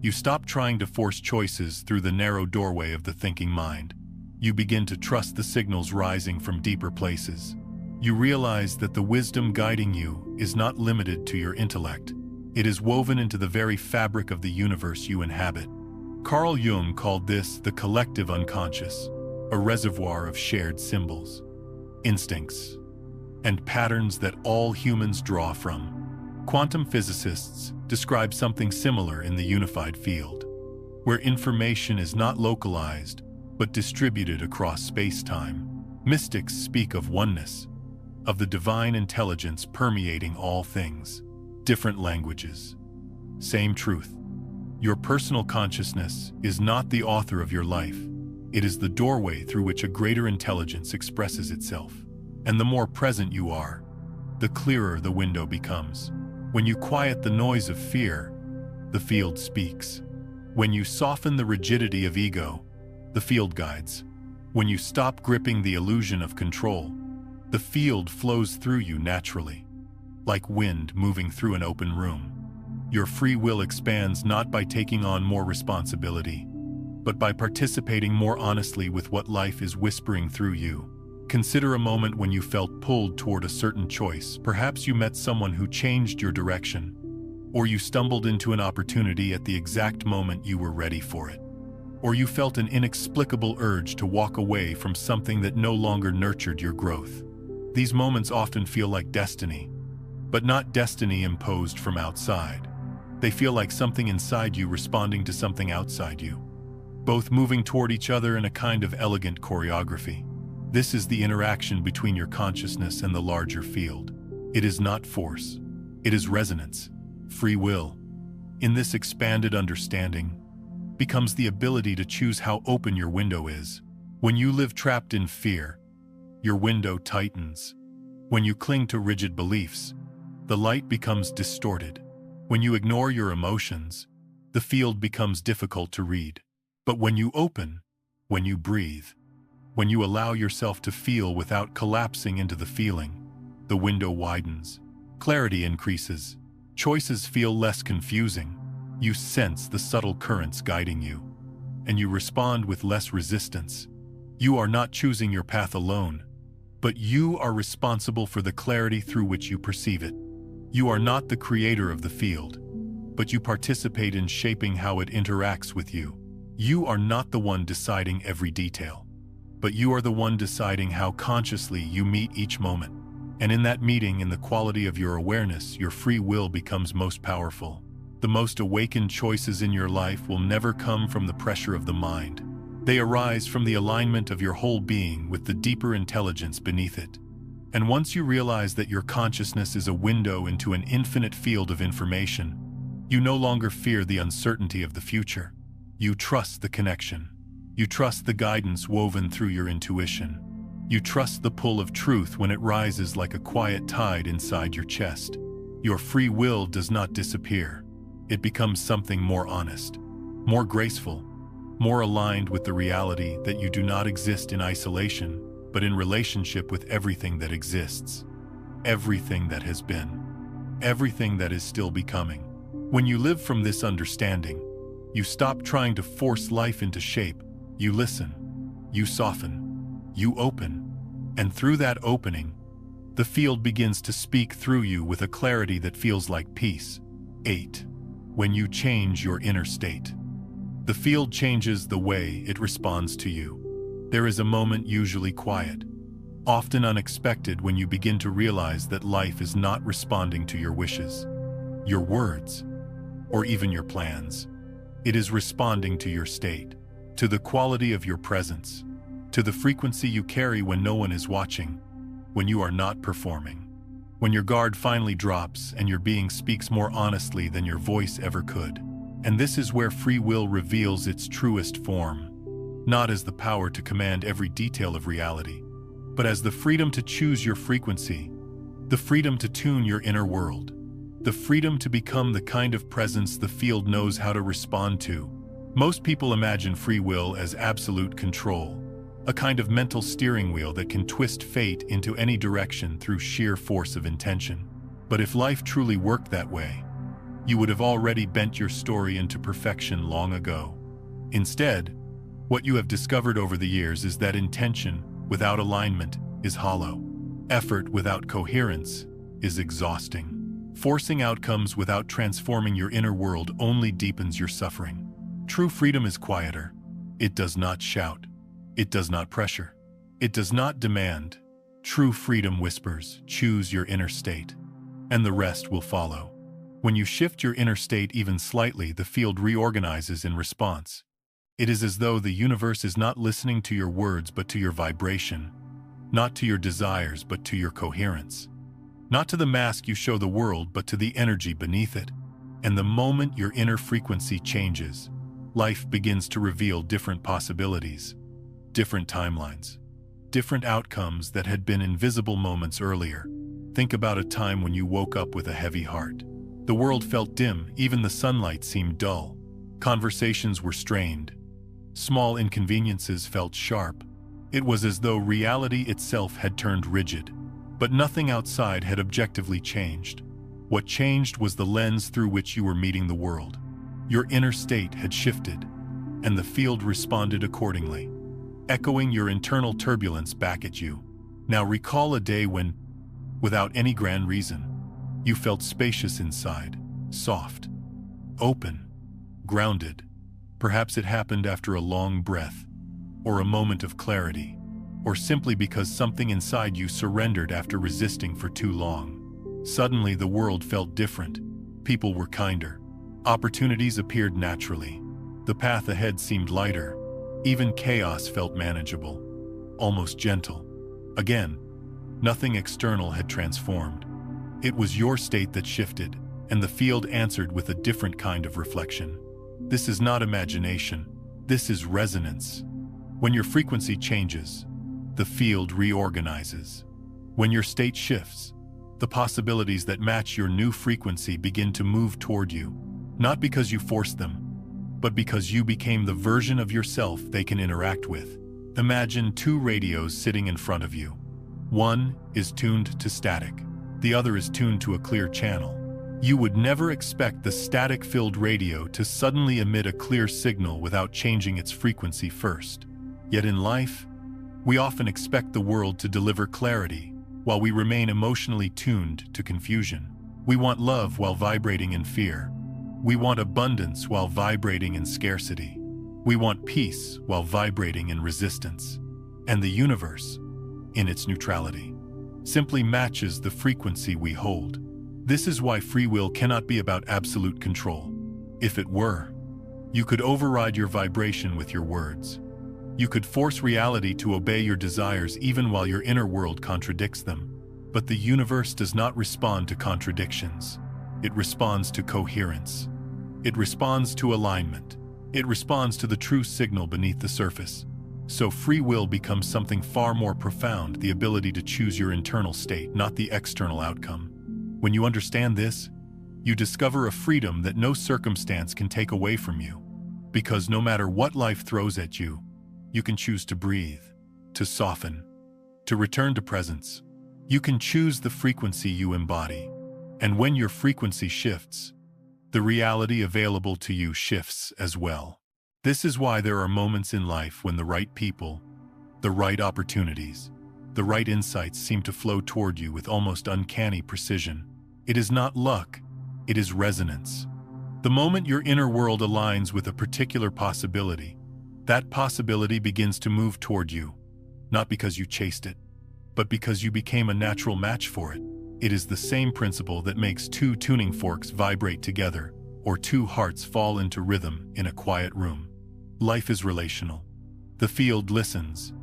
you stop trying to force choices through the narrow doorway of the thinking mind. You begin to trust the signals rising from deeper places. You realize that the wisdom guiding you is not limited to your intellect. It is woven into the very fabric of the universe you inhabit. Carl Jung called this the collective unconscious, a reservoir of shared symbols, instincts, and patterns that all humans draw from. Quantum physicists describe something similar in the unified field, where information is not localized but distributed across space-time. Mystics speak of oneness, of the divine intelligence permeating all things. Different languages, same truth. Your personal consciousness is not the author of your life. It is the doorway through which a greater intelligence expresses itself. And the more present you are, the clearer the window becomes. When you quiet the noise of fear, the field speaks. When you soften the rigidity of ego, the field guides. When you stop gripping the illusion of control, the field flows through you naturally, like wind moving through an open room. Your free will expands not by taking on more responsibility, but by participating more honestly with what life is whispering through you. Consider a moment when you felt pulled toward a certain choice. Perhaps you met someone who changed your direction, or you stumbled into an opportunity at the exact moment you were ready for it, or you felt an inexplicable urge to walk away from something that no longer nurtured your growth. These moments often feel like destiny, but not destiny imposed from outside. They feel like something inside you responding to something outside you, both moving toward each other in a kind of elegant choreography. This is the interaction between your consciousness and the larger field. It is not force. It is resonance, free will. In this expanded understanding becomes the ability to choose how open your window is. When you live trapped in fear, your window tightens. When you cling to rigid beliefs, the light becomes distorted. When you ignore your emotions, the field becomes difficult to read. But when you open, when you breathe, when you allow yourself to feel without collapsing into the feeling, the window widens. Clarity increases. Choices feel less confusing. You sense the subtle currents guiding you, and you respond with less resistance. You are not choosing your path alone, but you are responsible for the clarity through which you perceive it. You are not the creator of the field, but you participate in shaping how it interacts with you. You are not the one deciding every detail, but you are the one deciding how consciously you meet each moment. And in that meeting, in the quality of your awareness, your free will becomes most powerful. The most awakened choices in your life will never come from the pressure of the mind. They arise from the alignment of your whole being with the deeper intelligence beneath it. And once you realize that your consciousness is a window into an infinite field of information, you no longer fear the uncertainty of the future. You trust the connection. You trust the guidance woven through your intuition. You trust the pull of truth when it rises like a quiet tide inside your chest. Your free will does not disappear. It becomes something more honest, more graceful, more aligned with the reality that you do not exist in isolation, but in relationship with everything that exists, everything that has been, everything that is still becoming. When you live from this understanding, you stop trying to force life into shape. You listen, you soften, you open, and through that opening, the field begins to speak through you with a clarity that feels like peace. 8. When you change your inner state, the field changes the way it responds to you. There is a moment, usually quiet, often unexpected, when you begin to realize that life is not responding to your wishes, your words, or even your plans. It is responding to your state, to the quality of your presence, to the frequency you carry when no one is watching, when you are not performing, when your guard finally drops and your being speaks more honestly than your voice ever could. And this is where free will reveals its truest form, not as the power to command every detail of reality, but as the freedom to choose your frequency, the freedom to tune your inner world, the freedom to become the kind of presence the field knows how to respond to. Most people imagine free will as absolute control, a kind of mental steering wheel that can twist fate into any direction through sheer force of intention. But if life truly worked that way, you would have already bent your story into perfection long ago. Instead, what you have discovered over the years is that intention without alignment is hollow. Effort without coherence is exhausting. Forcing outcomes without transforming your inner world only deepens your suffering. True freedom is quieter. It does not shout. It does not pressure. It does not demand. True freedom whispers, choose your inner state, and the rest will follow. When you shift your inner state even slightly, the field reorganizes in response. It is as though the universe is not listening to your words but to your vibration, not to your desires but to your coherence, not to the mask you show the world but to the energy beneath it. And the moment your inner frequency changes, life begins to reveal different possibilities, different timelines, different outcomes that had been invisible moments earlier. Think about a time when you woke up with a heavy heart. The world felt dim, even the sunlight seemed dull. Conversations were strained. Small inconveniences felt sharp. It was as though reality itself had turned rigid. But nothing outside had objectively changed. What changed was the lens through which you were meeting the world. Your inner state had shifted, and the field responded accordingly, echoing your internal turbulence back at you. Now recall a day when, without any grand reason, you felt spacious inside, soft, open, grounded. Perhaps it happened after a long breath, or a moment of clarity, or simply because something inside you surrendered after resisting for too long. Suddenly the world felt different. People were kinder. Opportunities appeared naturally. The path ahead seemed lighter. Even chaos felt manageable, almost gentle. Again, nothing external had transformed. It was your state that shifted, and the field answered with a different kind of reflection. This is not imagination. This is resonance. When your frequency changes, the field reorganizes. When your state shifts, the possibilities that match your new frequency begin to move toward you, not because you forced them, but because you became the version of yourself they can interact with. Imagine two radios sitting in front of you. One is tuned to static. The other is tuned to a clear channel. You would never expect the static-filled radio to suddenly emit a clear signal without changing its frequency first. Yet in life, we often expect the world to deliver clarity, while we remain emotionally tuned to confusion. We want love while vibrating in fear. We want abundance while vibrating in scarcity. We want peace while vibrating in resistance. And the universe, in its neutrality, simply matches the frequency we hold. This is why free will cannot be about absolute control. If it were, you could override your vibration with your words. You could force reality to obey your desires even while your inner world contradicts them. But the universe does not respond to contradictions. It responds to coherence. It responds to alignment. It responds to the true signal beneath the surface. So free will becomes something far more profound, the ability to choose your internal state, not the external outcome. When you understand this, you discover a freedom that no circumstance can take away from you. Because no matter what life throws at you, you can choose to breathe, to soften, to return to presence. You can choose the frequency you embody. And when your frequency shifts, the reality available to you shifts as well. This is why there are moments in life when the right people, the right opportunities, the right insights seem to flow toward you with almost uncanny precision. It is not luck, it is resonance. The moment your inner world aligns with a particular possibility, that possibility begins to move toward you, not because you chased it, but because you became a natural match for it. It is the same principle that makes two tuning forks vibrate together, or two hearts fall into rhythm in a quiet room. Life is relational. The field listens.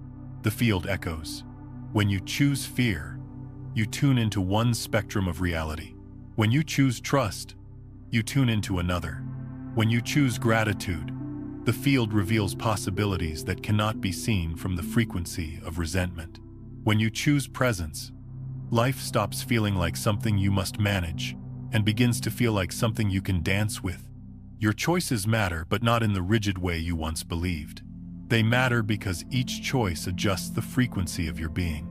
The field echoes. When you choose fear, you tune into one spectrum of reality. When you choose trust, you tune into another. When you choose gratitude, the field reveals possibilities that cannot be seen from the frequency of resentment. When you choose presence, life stops feeling like something you must manage and begins to feel like something you can dance with. Your choices matter, but not in the rigid way you once believed. They matter because each choice adjusts the frequency of your being,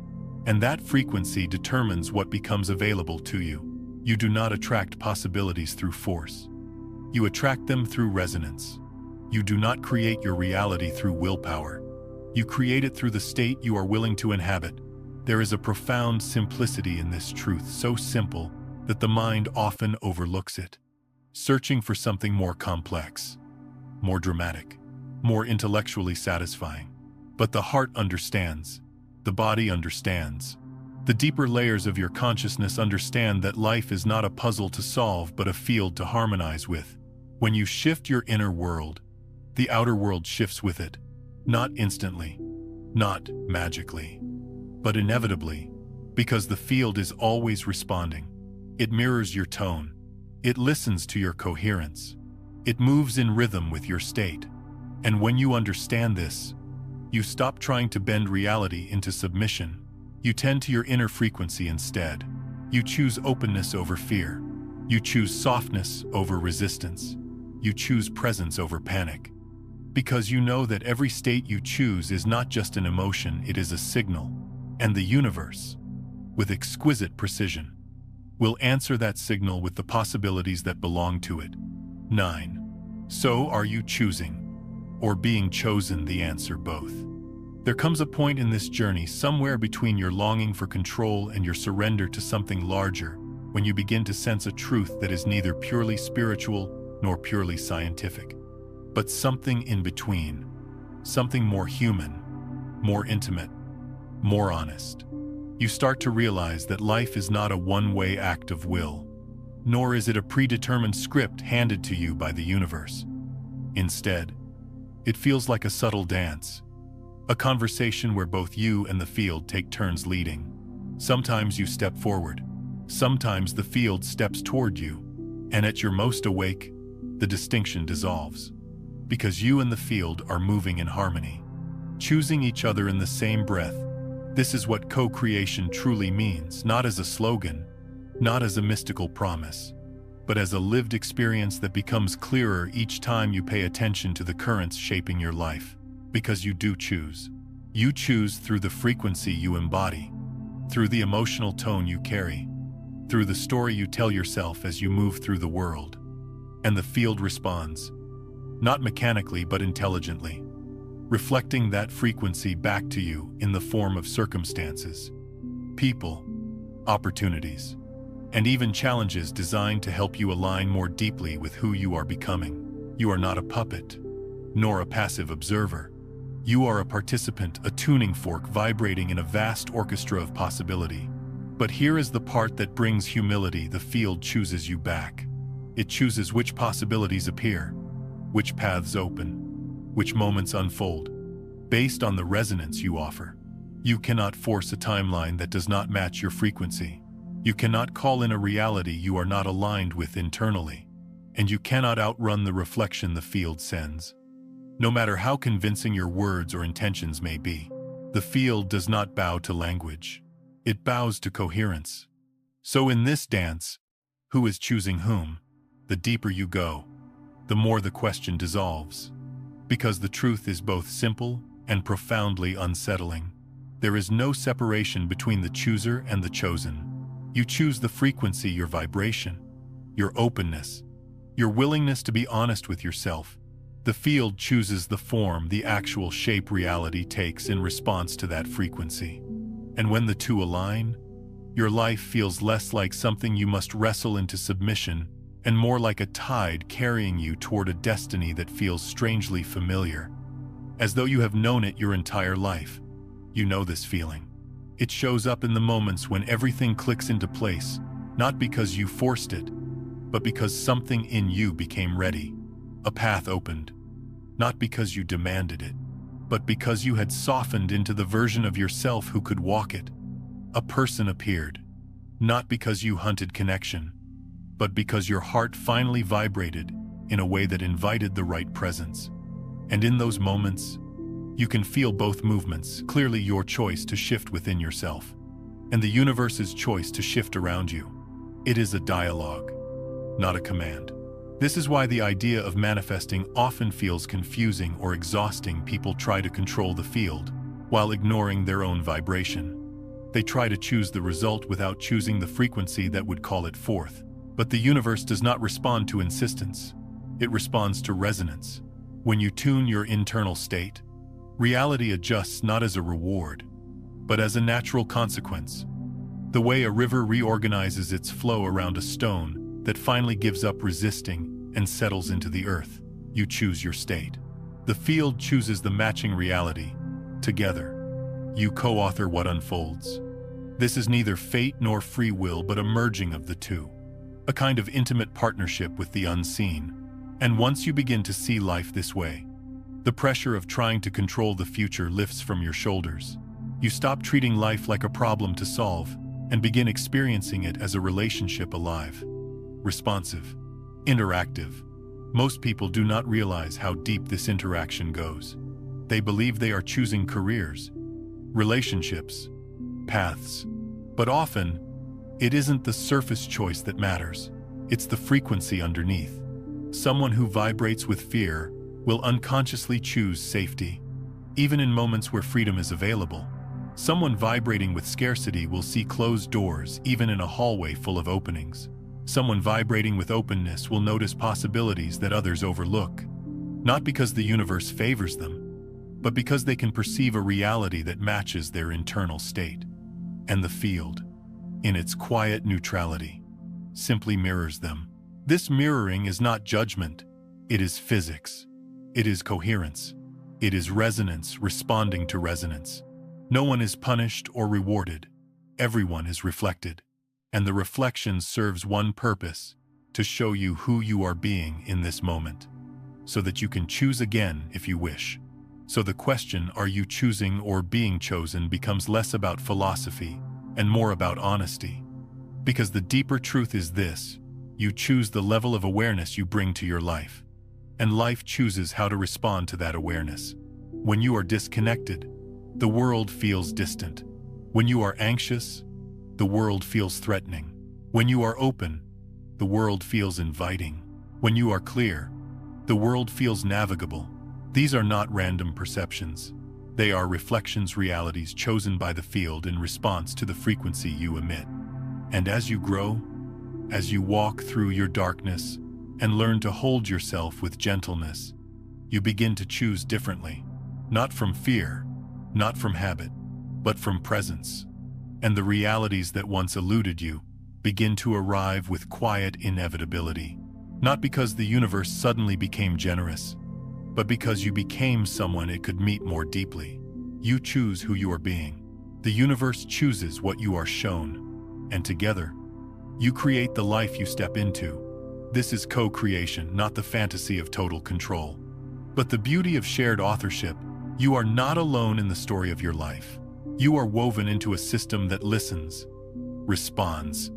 and that frequency determines what becomes available to you. You do not attract possibilities through force. You attract them through resonance. You do not create your reality through willpower. You create it through the state you are willing to inhabit. There is a profound simplicity in this truth, so simple that the mind often overlooks it, searching for something more complex, more dramatic, more intellectually satisfying. But the heart understands. The body understands. The deeper layers of your consciousness understand that life is not a puzzle to solve but a field to harmonize with. When you shift your inner world, the outer world shifts with it. Not instantly, not magically, but inevitably, because the field is always responding. It mirrors your tone. It listens to your coherence. It moves in rhythm with your state. And when you understand this, you stop trying to bend reality into submission. You tend to your inner frequency instead. You choose openness over fear. You choose softness over resistance. You choose presence over panic. Because you know that every state you choose is not just an emotion, it is a signal. And the universe, with exquisite precision, will answer that signal with the possibilities that belong to it. 9. So are you choosing, or being chosen? The answer: both. There comes a point in this journey somewhere between your longing for control and your surrender to something larger, when you begin to sense a truth that is neither purely spiritual nor purely scientific, but something in between, something more human, more intimate, more honest. You start to realize that life is not a one-way act of will, nor is it a predetermined script handed to you by the universe. Instead, it feels like a subtle dance, a conversation where both you and the field take turns leading. Sometimes you step forward, sometimes the field steps toward you, and at your most awake, the distinction dissolves. Because you and the field are moving in harmony, choosing each other in the same breath. This is what co-creation truly means, not as a slogan, not as a mystical promise, but as a lived experience that becomes clearer each time you pay attention to the currents shaping your life. Because you do choose. You choose through the frequency you embody, through the emotional tone you carry, through the story you tell yourself as you move through the world. And the field responds, not mechanically but intelligently, reflecting that frequency back to you in the form of circumstances, people, opportunities, and even challenges designed to help you align more deeply with who you are becoming. You are not a puppet, nor a passive observer. You are a participant, a tuning fork vibrating in a vast orchestra of possibility. But here is the part that brings humility: the field chooses you back. It chooses which possibilities appear, which paths open, which moments unfold, based on the resonance you offer. You cannot force a timeline that does not match your frequency. You cannot call in a reality you are not aligned with internally. And you cannot outrun the reflection the field sends. No matter how convincing your words or intentions may be, the field does not bow to language. It bows to coherence. So in this dance, who is choosing whom? The deeper you go, the more the question dissolves. Because the truth is both simple and profoundly unsettling. There is no separation between the chooser and the chosen. You choose the frequency, your vibration, your openness, your willingness to be honest with yourself. The field chooses the form, the actual shape reality takes in response to that frequency. And when the two align, your life feels less like something you must wrestle into submission and more like a tide carrying you toward a destiny that feels strangely familiar, as though you have known it your entire life. You know this feeling. It shows up in the moments when everything clicks into place, not because you forced it, but because something in you became ready. A path opened, not because you demanded it, but because you had softened into the version of yourself who could walk it. A person appeared, not because you hunted connection, but because your heart finally vibrated in a way that invited the right presence. And in those moments, you can feel both movements, clearly your choice to shift within yourself, and the universe's choice to shift around you. It is a dialogue, not a command. This is why the idea of manifesting often feels confusing or exhausting. People try to control the field while ignoring their own vibration. They try to choose the result without choosing the frequency that would call it forth. But the universe does not respond to insistence. It responds to resonance. When you tune your internal state, reality adjusts not as a reward, but as a natural consequence. The way a river reorganizes its flow around a stone that finally gives up resisting and settles into the earth. You choose your state. The field chooses the matching reality. Together, you co-author what unfolds. This is neither fate nor free will, but a merging of the two. A kind of intimate partnership with the unseen. And once you begin to see life this way, the pressure of trying to control the future lifts from your shoulders. You stop treating life like a problem to solve and begin experiencing it as a relationship, alive, responsive, interactive. Most people do not realize how deep this interaction goes. They believe they are choosing careers, relationships, paths. But often, it isn't the surface choice that matters. It's the frequency underneath. Someone who vibrates with fear will unconsciously choose safety, even in moments where freedom is available. Someone vibrating with scarcity will see closed doors, even in a hallway full of openings. Someone vibrating with openness will notice possibilities that others overlook, not because the universe favors them, but because they can perceive a reality that matches their internal state. And the field, in its quiet neutrality, simply mirrors them. This mirroring is not judgment, it is physics. It is coherence. It is resonance responding to resonance. No one is punished or rewarded. Everyone is reflected. And the reflection serves one purpose: to show you who you are being in this moment, so that you can choose again if you wish. So the question, are you choosing or being chosen, becomes less about philosophy and more about honesty. Because the deeper truth is this: you choose the level of awareness you bring to your life. And life chooses how to respond to that awareness. When you are disconnected, the world feels distant. When you are anxious, the world feels threatening. When you are open, the world feels inviting. When you are clear, the world feels navigable. These are not random perceptions. They are reflections, realities chosen by the field in response to the frequency you emit. And as you grow, as you walk through your darkness and learn to hold yourself with gentleness, you begin to choose differently. Not from fear, not from habit, but from presence. And the realities that once eluded you begin to arrive with quiet inevitability. Not because the universe suddenly became generous, but because you became someone it could meet more deeply. You choose who you are being. The universe chooses what you are shown. And together, you create the life you step into. This is co-creation, not the fantasy of total control, but the beauty of shared authorship. You are not alone in the story of your life. You are woven into a system that listens, responds,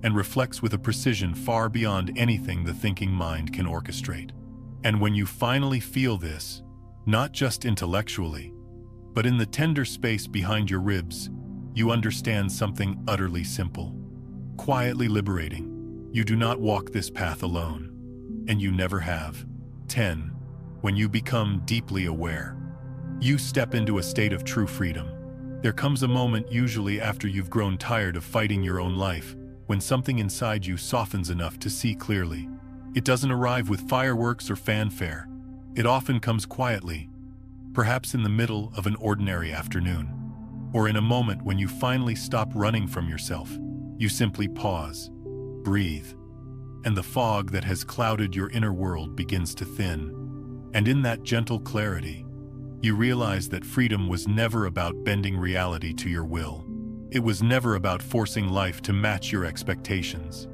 and reflects with a precision far beyond anything the thinking mind can orchestrate. And when you finally feel this, not just intellectually, but in the tender space behind your ribs, you understand something utterly simple, quietly liberating. You do not walk this path alone, and you never have. 10. When you become deeply aware, you step into a state of true freedom. There comes a moment, usually after you've grown tired of fighting your own life, when something inside you softens enough to see clearly. It doesn't arrive with fireworks or fanfare. It often comes quietly, perhaps in the middle of an ordinary afternoon, or in a moment when you finally stop running from yourself. You simply pause, breathe, and the fog that has clouded your inner world begins to thin. And in that gentle clarity, you realize that freedom was never about bending reality to your will. It was never about forcing life to match your expectations,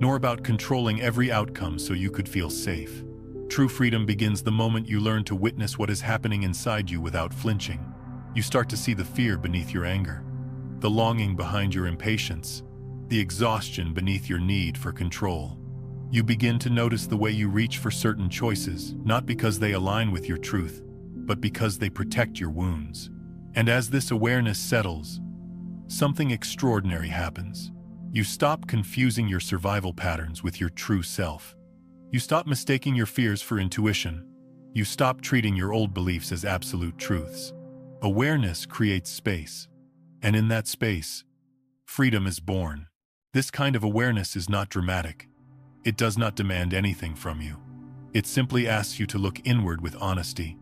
nor about controlling every outcome so you could feel safe. True freedom begins the moment you learn to witness what is happening inside you without flinching. You start to see the fear beneath your anger, the longing behind your impatience, the exhaustion beneath your need for control. You begin to notice the way you reach for certain choices, not because they align with your truth, but because they protect your wounds. And as this awareness settles, something extraordinary happens. You stop confusing your survival patterns with your true self. You stop mistaking your fears for intuition. You stop treating your old beliefs as absolute truths. Awareness creates space, and in that space, freedom is born. This kind of awareness is not dramatic. It does not demand anything from you. It simply asks you to look inward with honesty,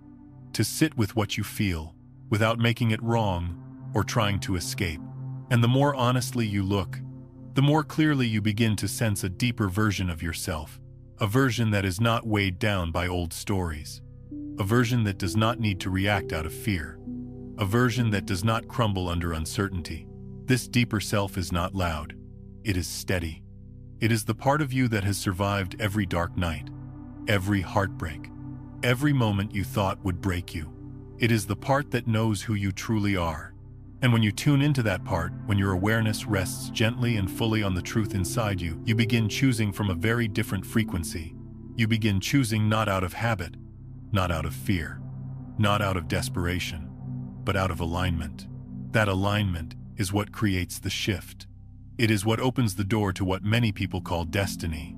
to sit with what you feel, without making it wrong or trying to escape. And the more honestly you look, the more clearly you begin to sense a deeper version of yourself, a version that is not weighed down by old stories, a version that does not need to react out of fear, a version that does not crumble under uncertainty. This deeper self is not loud. It is steady. It is the part of you that has survived every dark night, every heartbreak, every moment you thought would break you. It is the part that knows who you truly are. And when you tune into that part, when your awareness rests gently and fully on the truth inside you, you begin choosing from a very different frequency. You begin choosing not out of habit, not out of fear, not out of desperation, but out of alignment. That alignment is what creates the shift. It is what opens the door to what many people call destiny.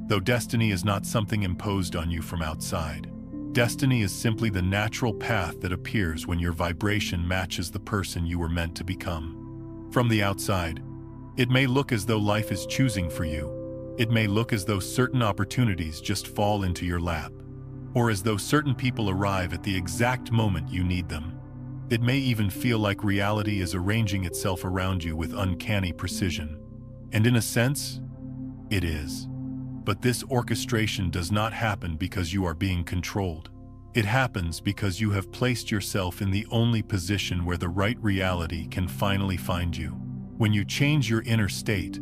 Though destiny is not something imposed on you from outside. Destiny is simply the natural path that appears when your vibration matches the person you were meant to become. From the outside, it may look as though life is choosing for you. It may look as though certain opportunities just fall into your lap, or as though certain people arrive at the exact moment you need them. It may even feel like reality is arranging itself around you with uncanny precision. And in a sense, it is. But this orchestration does not happen because you are being controlled. It happens because you have placed yourself in the only position where the right reality can finally find you. When you change your inner state,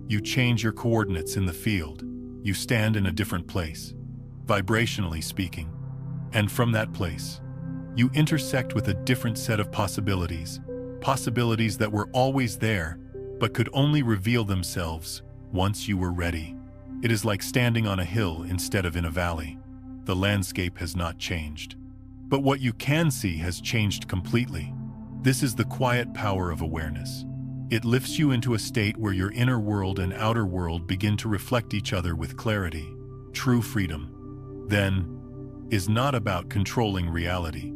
you change your coordinates in the field. You stand in a different place, vibrationally speaking. And from that place, you intersect with a different set of possibilities. Possibilities that were always there, but could only reveal themselves once you were ready. It is like standing on a hill instead of in a valley. The landscape has not changed, but what you can see has changed completely. This is the quiet power of awareness. It lifts you into a state where your inner world and outer world begin to reflect each other with clarity. True freedom, then, is not about controlling reality.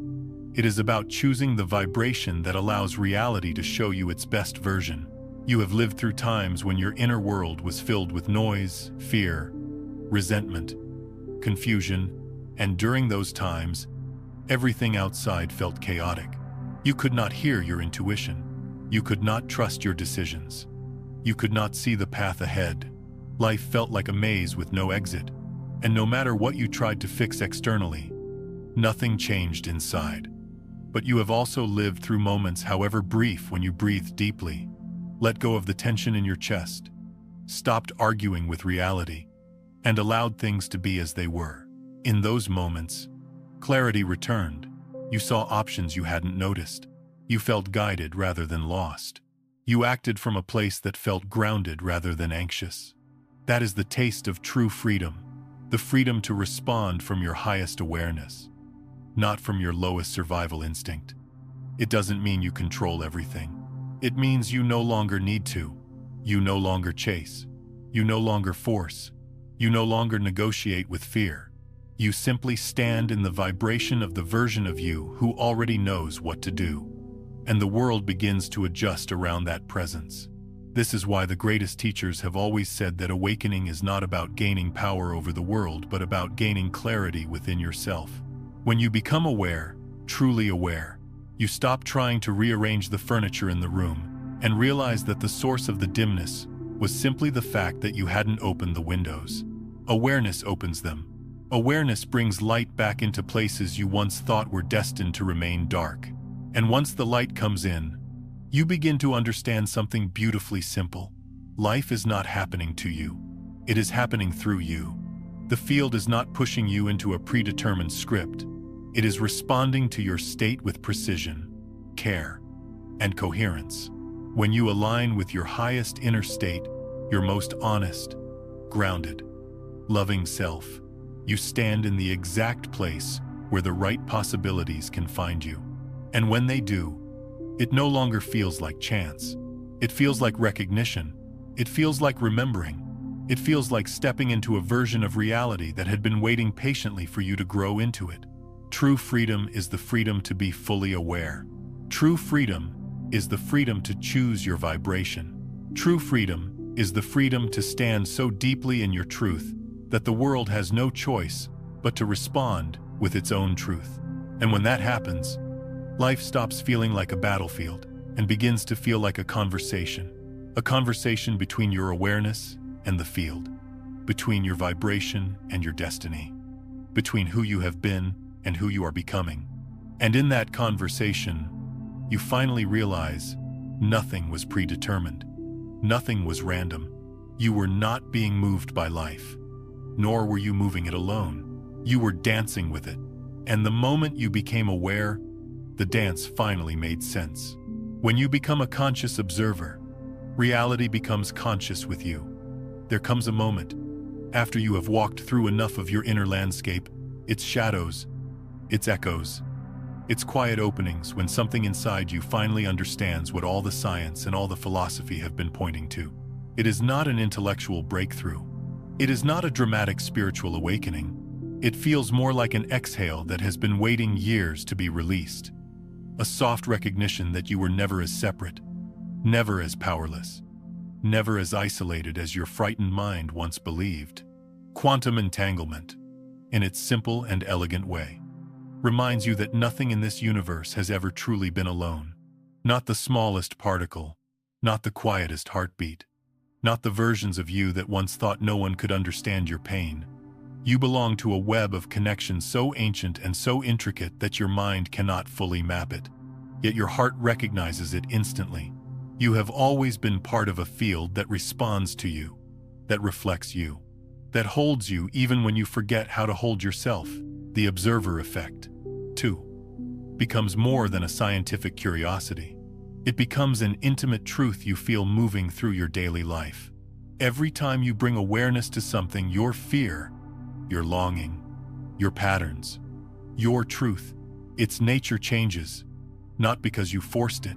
It is about choosing the vibration that allows reality to show you its best version. You have lived through times when your inner world was filled with noise, fear, resentment, confusion, and during those times, everything outside felt chaotic. You could not hear your intuition. You could not trust your decisions. You could not see the path ahead. Life felt like a maze with no exit, and no matter what you tried to fix externally, nothing changed inside. But you have also lived through moments, however brief, when you breathed deeply, let go of the tension in your chest, stopped arguing with reality, and allowed things to be as they were. In those moments, clarity returned. You saw options you hadn't noticed. You felt guided rather than lost. You acted from a place that felt grounded rather than anxious. That is the taste of true freedom, the freedom to respond from your highest awareness, not from your lowest survival instinct. It doesn't mean you control everything. It means you no longer need to. You no longer chase. You no longer force. You no longer negotiate with fear. You simply stand in the vibration of the version of you who already knows what to do. And the world begins to adjust around that presence. This is why the greatest teachers have always said that awakening is not about gaining power over the world, but about gaining clarity within yourself. When you become aware, truly aware, you stop trying to rearrange the furniture in the room and realize that the source of the dimness was simply the fact that you hadn't opened the windows. Awareness opens them. Awareness brings light back into places you once thought were destined to remain dark. And once the light comes in, you begin to understand something beautifully simple. Life is not happening to you. It is happening through you. The field is not pushing you into a predetermined script. It is responding to your state with precision, care, and coherence. When you align with your highest inner state, your most honest, grounded, loving self, you stand in the exact place where the right possibilities can find you. And when they do, it no longer feels like chance. It feels like recognition. It feels like remembering. It feels like stepping into a version of reality that had been waiting patiently for you to grow into it. True freedom is the freedom to be fully aware. True freedom is the freedom to choose your vibration. True freedom is the freedom to stand so deeply in your truth that the world has no choice but to respond with its own truth. And when that happens, life stops feeling like a battlefield and begins to feel like a conversation between your awareness and the field, between your vibration and your destiny, between who you have been and who you are becoming. And in that conversation, you finally realize nothing was predetermined. Nothing was random. You were not being moved by life, nor were you moving it alone. You were dancing with it. And the moment you became aware, the dance finally made sense. When you become a conscious observer, reality becomes conscious with you. There comes a moment, after you have walked through enough of your inner landscape, its shadows, its echoes, its quiet openings, when something inside you finally understands what all the science and all the philosophy have been pointing to. It is not an intellectual breakthrough. It is not a dramatic spiritual awakening. It feels more like an exhale that has been waiting years to be released. A soft recognition that you were never as separate, never as powerless, never as isolated as your frightened mind once believed. Quantum entanglement, in its simple and elegant way, reminds you that nothing in this universe has ever truly been alone. Not the smallest particle, not the quietest heartbeat, not the versions of you that once thought no one could understand your pain. You belong to a web of connections so ancient and so intricate that your mind cannot fully map it. Yet your heart recognizes it instantly. You have always been part of a field that responds to you, that reflects you, that holds you even when you forget how to hold yourself. The observer effect, too, becomes more than a scientific curiosity. It becomes an intimate truth you feel moving through your daily life. Every time you bring awareness to something, your fear, your longing, your patterns, your truth, its nature changes, not because you forced it,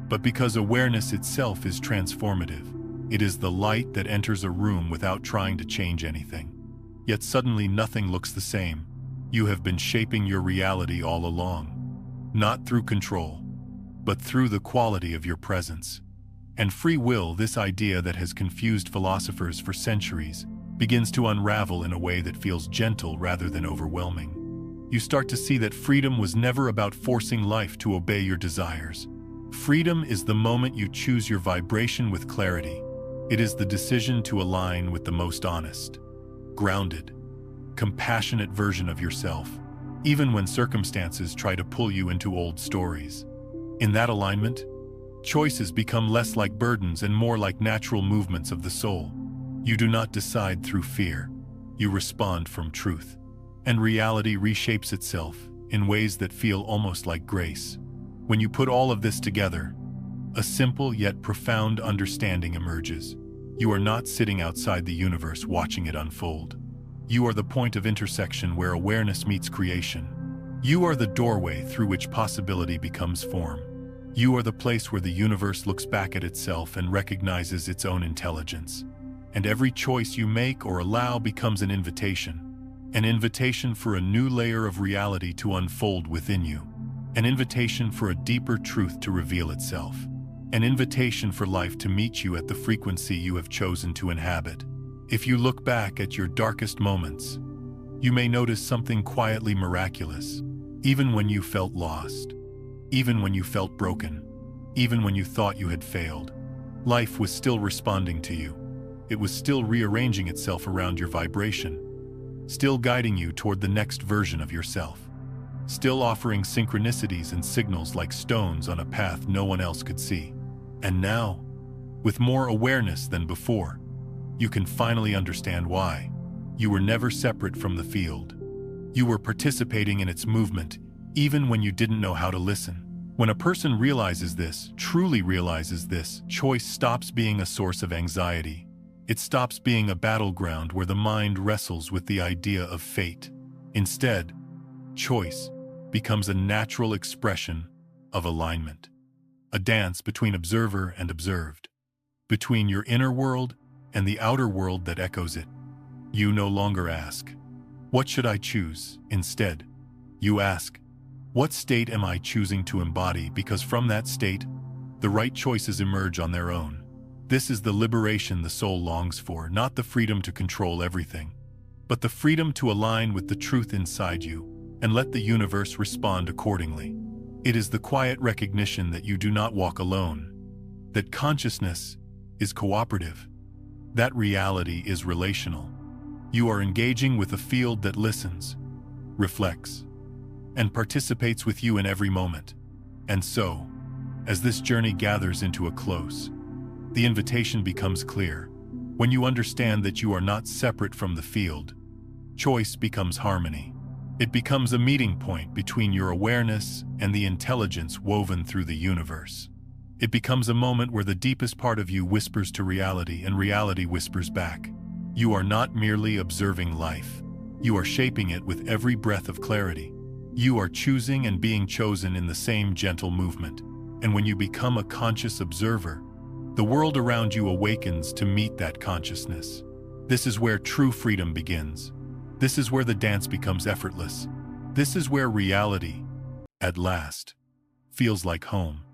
but because awareness itself is transformative. It is the light that enters a room without trying to change anything. Yet suddenly nothing looks the same. You have been shaping your reality all along, not through control, but through the quality of your presence. And free will, this idea that has confused philosophers for centuries, begins to unravel in a way that feels gentle rather than overwhelming. You start to see that freedom was never about forcing life to obey your desires. Freedom is the moment you choose your vibration with clarity. It is the decision to align with the most honest, grounded, compassionate version of yourself, even when circumstances try to pull you into old stories. In that alignment, choices become less like burdens and more like natural movements of the soul. You do not decide through fear. You respond from truth. And reality reshapes itself in ways that feel almost like grace. When you put all of this together, a simple yet profound understanding emerges. You are not sitting outside the universe watching it unfold. You are the point of intersection where awareness meets creation. You are the doorway through which possibility becomes form. You are the place where the universe looks back at itself and recognizes its own intelligence. And every choice you make or allow becomes an invitation An invitation for a new layer of reality to unfold within you. An invitation for a deeper truth to reveal itself. An invitation for life to meet you at the frequency you have chosen to inhabit. If you look back at your darkest moments, you may notice something quietly miraculous. Even when you felt lost, even when you felt broken, even when you thought you had failed, life was still responding to you. It was still rearranging itself around your vibration, still guiding you toward the next version of yourself, still offering synchronicities and signals like stones on a path no one else could see. And now, with more awareness than before, you can finally understand why. You were never separate from the field. You were participating in its movement, even when you didn't know how to listen. When a person realizes this, truly realizes this, choice stops being a source of anxiety. It stops being a battleground where the mind wrestles with the idea of fate. Instead, choice becomes a natural expression of alignment. A dance between observer and observed, between your inner world and the outer world that echoes it. You no longer ask, "What should I choose?" Instead, you ask, "What state am I choosing to embody?" Because from that state, the right choices emerge on their own. This is the liberation the soul longs for, not the freedom to control everything, but the freedom to align with the truth inside you and let the universe respond accordingly. It is the quiet recognition that you do not walk alone, that consciousness is cooperative, that reality is relational. You are engaging with a field that listens, reflects, and participates with you in every moment. And so, as this journey gathers into a close, the invitation becomes clear. When you understand that you are not separate from the field, choice becomes harmony. It becomes a meeting point between your awareness and the intelligence woven through the universe. It becomes a moment where the deepest part of you whispers to reality and reality whispers back. You are not merely observing life. You are shaping it with every breath of clarity. You are choosing and being chosen in the same gentle movement. And when you become a conscious observer, the world around you awakens to meet that consciousness. This is where true freedom begins. This is where the dance becomes effortless. This is where reality, at last, feels like home.